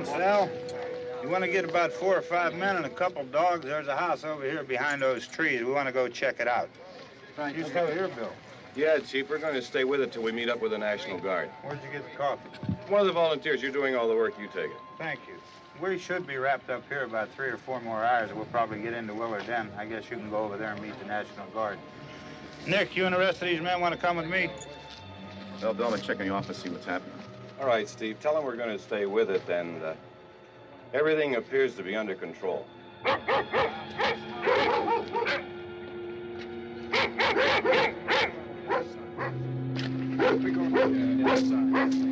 Vince, Al. You want to get about 4 or 5 men and a couple dogs? There's a house over here behind those trees. We want to go check it out. Right. You stay here, Bill. Yeah, Chief, we're going to stay with it till we meet up with the National Guard. Where'd you get the coffee? One of the volunteers. You're doing all the work. You take it. Thank you. We should be wrapped up here about 3 or 4 more hours. We'll probably get into Willard then. I guess you can go over there and meet the National Guard. Nick, you and the rest of these men want to come with me? Well, Bill, I'm check in the office, see what's happening. All right, Steve. Tell them we're going to stay with it, and everything appears to be under control. We go inside.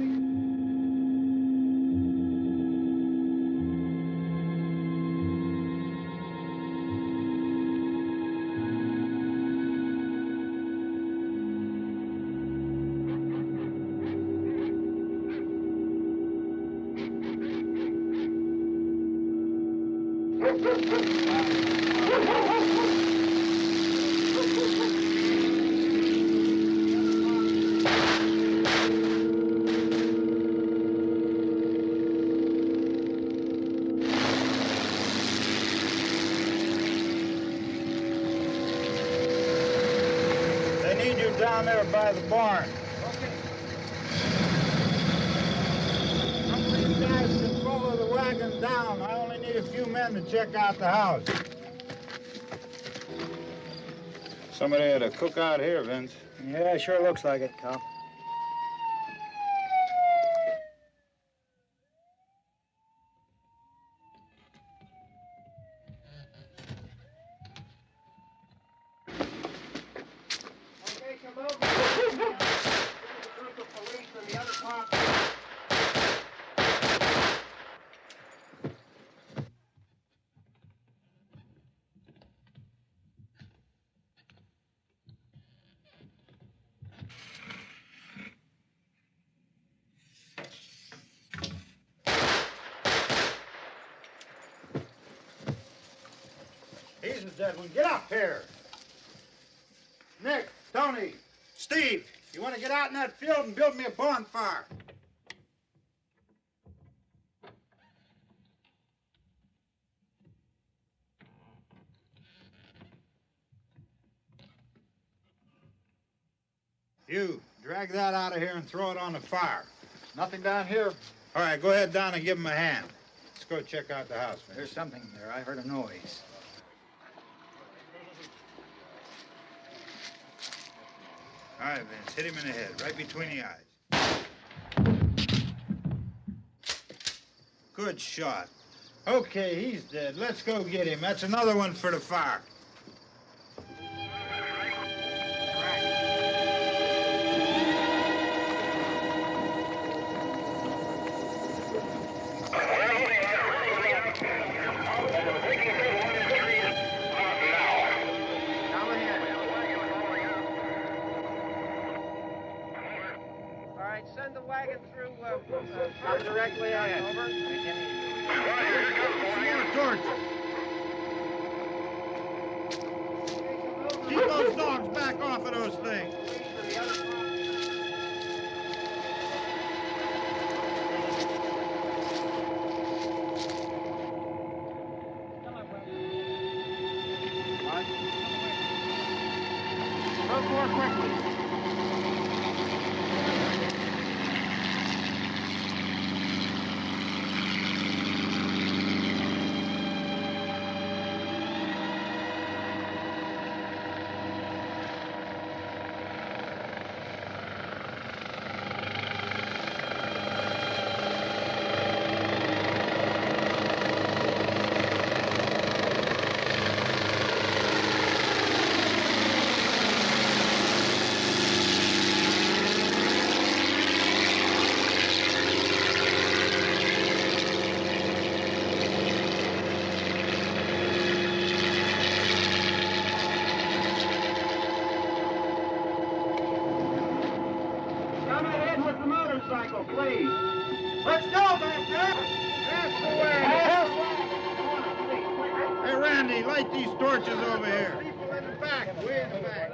Down there by the barn. Okay. Some of you guys can follow the wagon down. I only need a few men to check out the house. Somebody had a cookout here, Vince. Yeah, sure looks like it, Carl. He's the dead one. Get up here. Nick, Tony, Steve, you want to get out in that field and build me a bonfire? You, drag that out of here and throw it on the fire. Nothing down here. All right, go ahead down and give him a hand. Let's go check out the house, man. There's something there. I heard a noise. All right, Vince, hit him in the head, right between the eyes. Good shot. Okay, he's dead. Let's go get him. That's another one for the fire. Send the wagon through directly on over. More torches. Keep those dogs back off of those things. Move more quickly. Please. Let's go, back there. That's the way. Hey, Randy, light these torches over here. People in the back. Way in the back.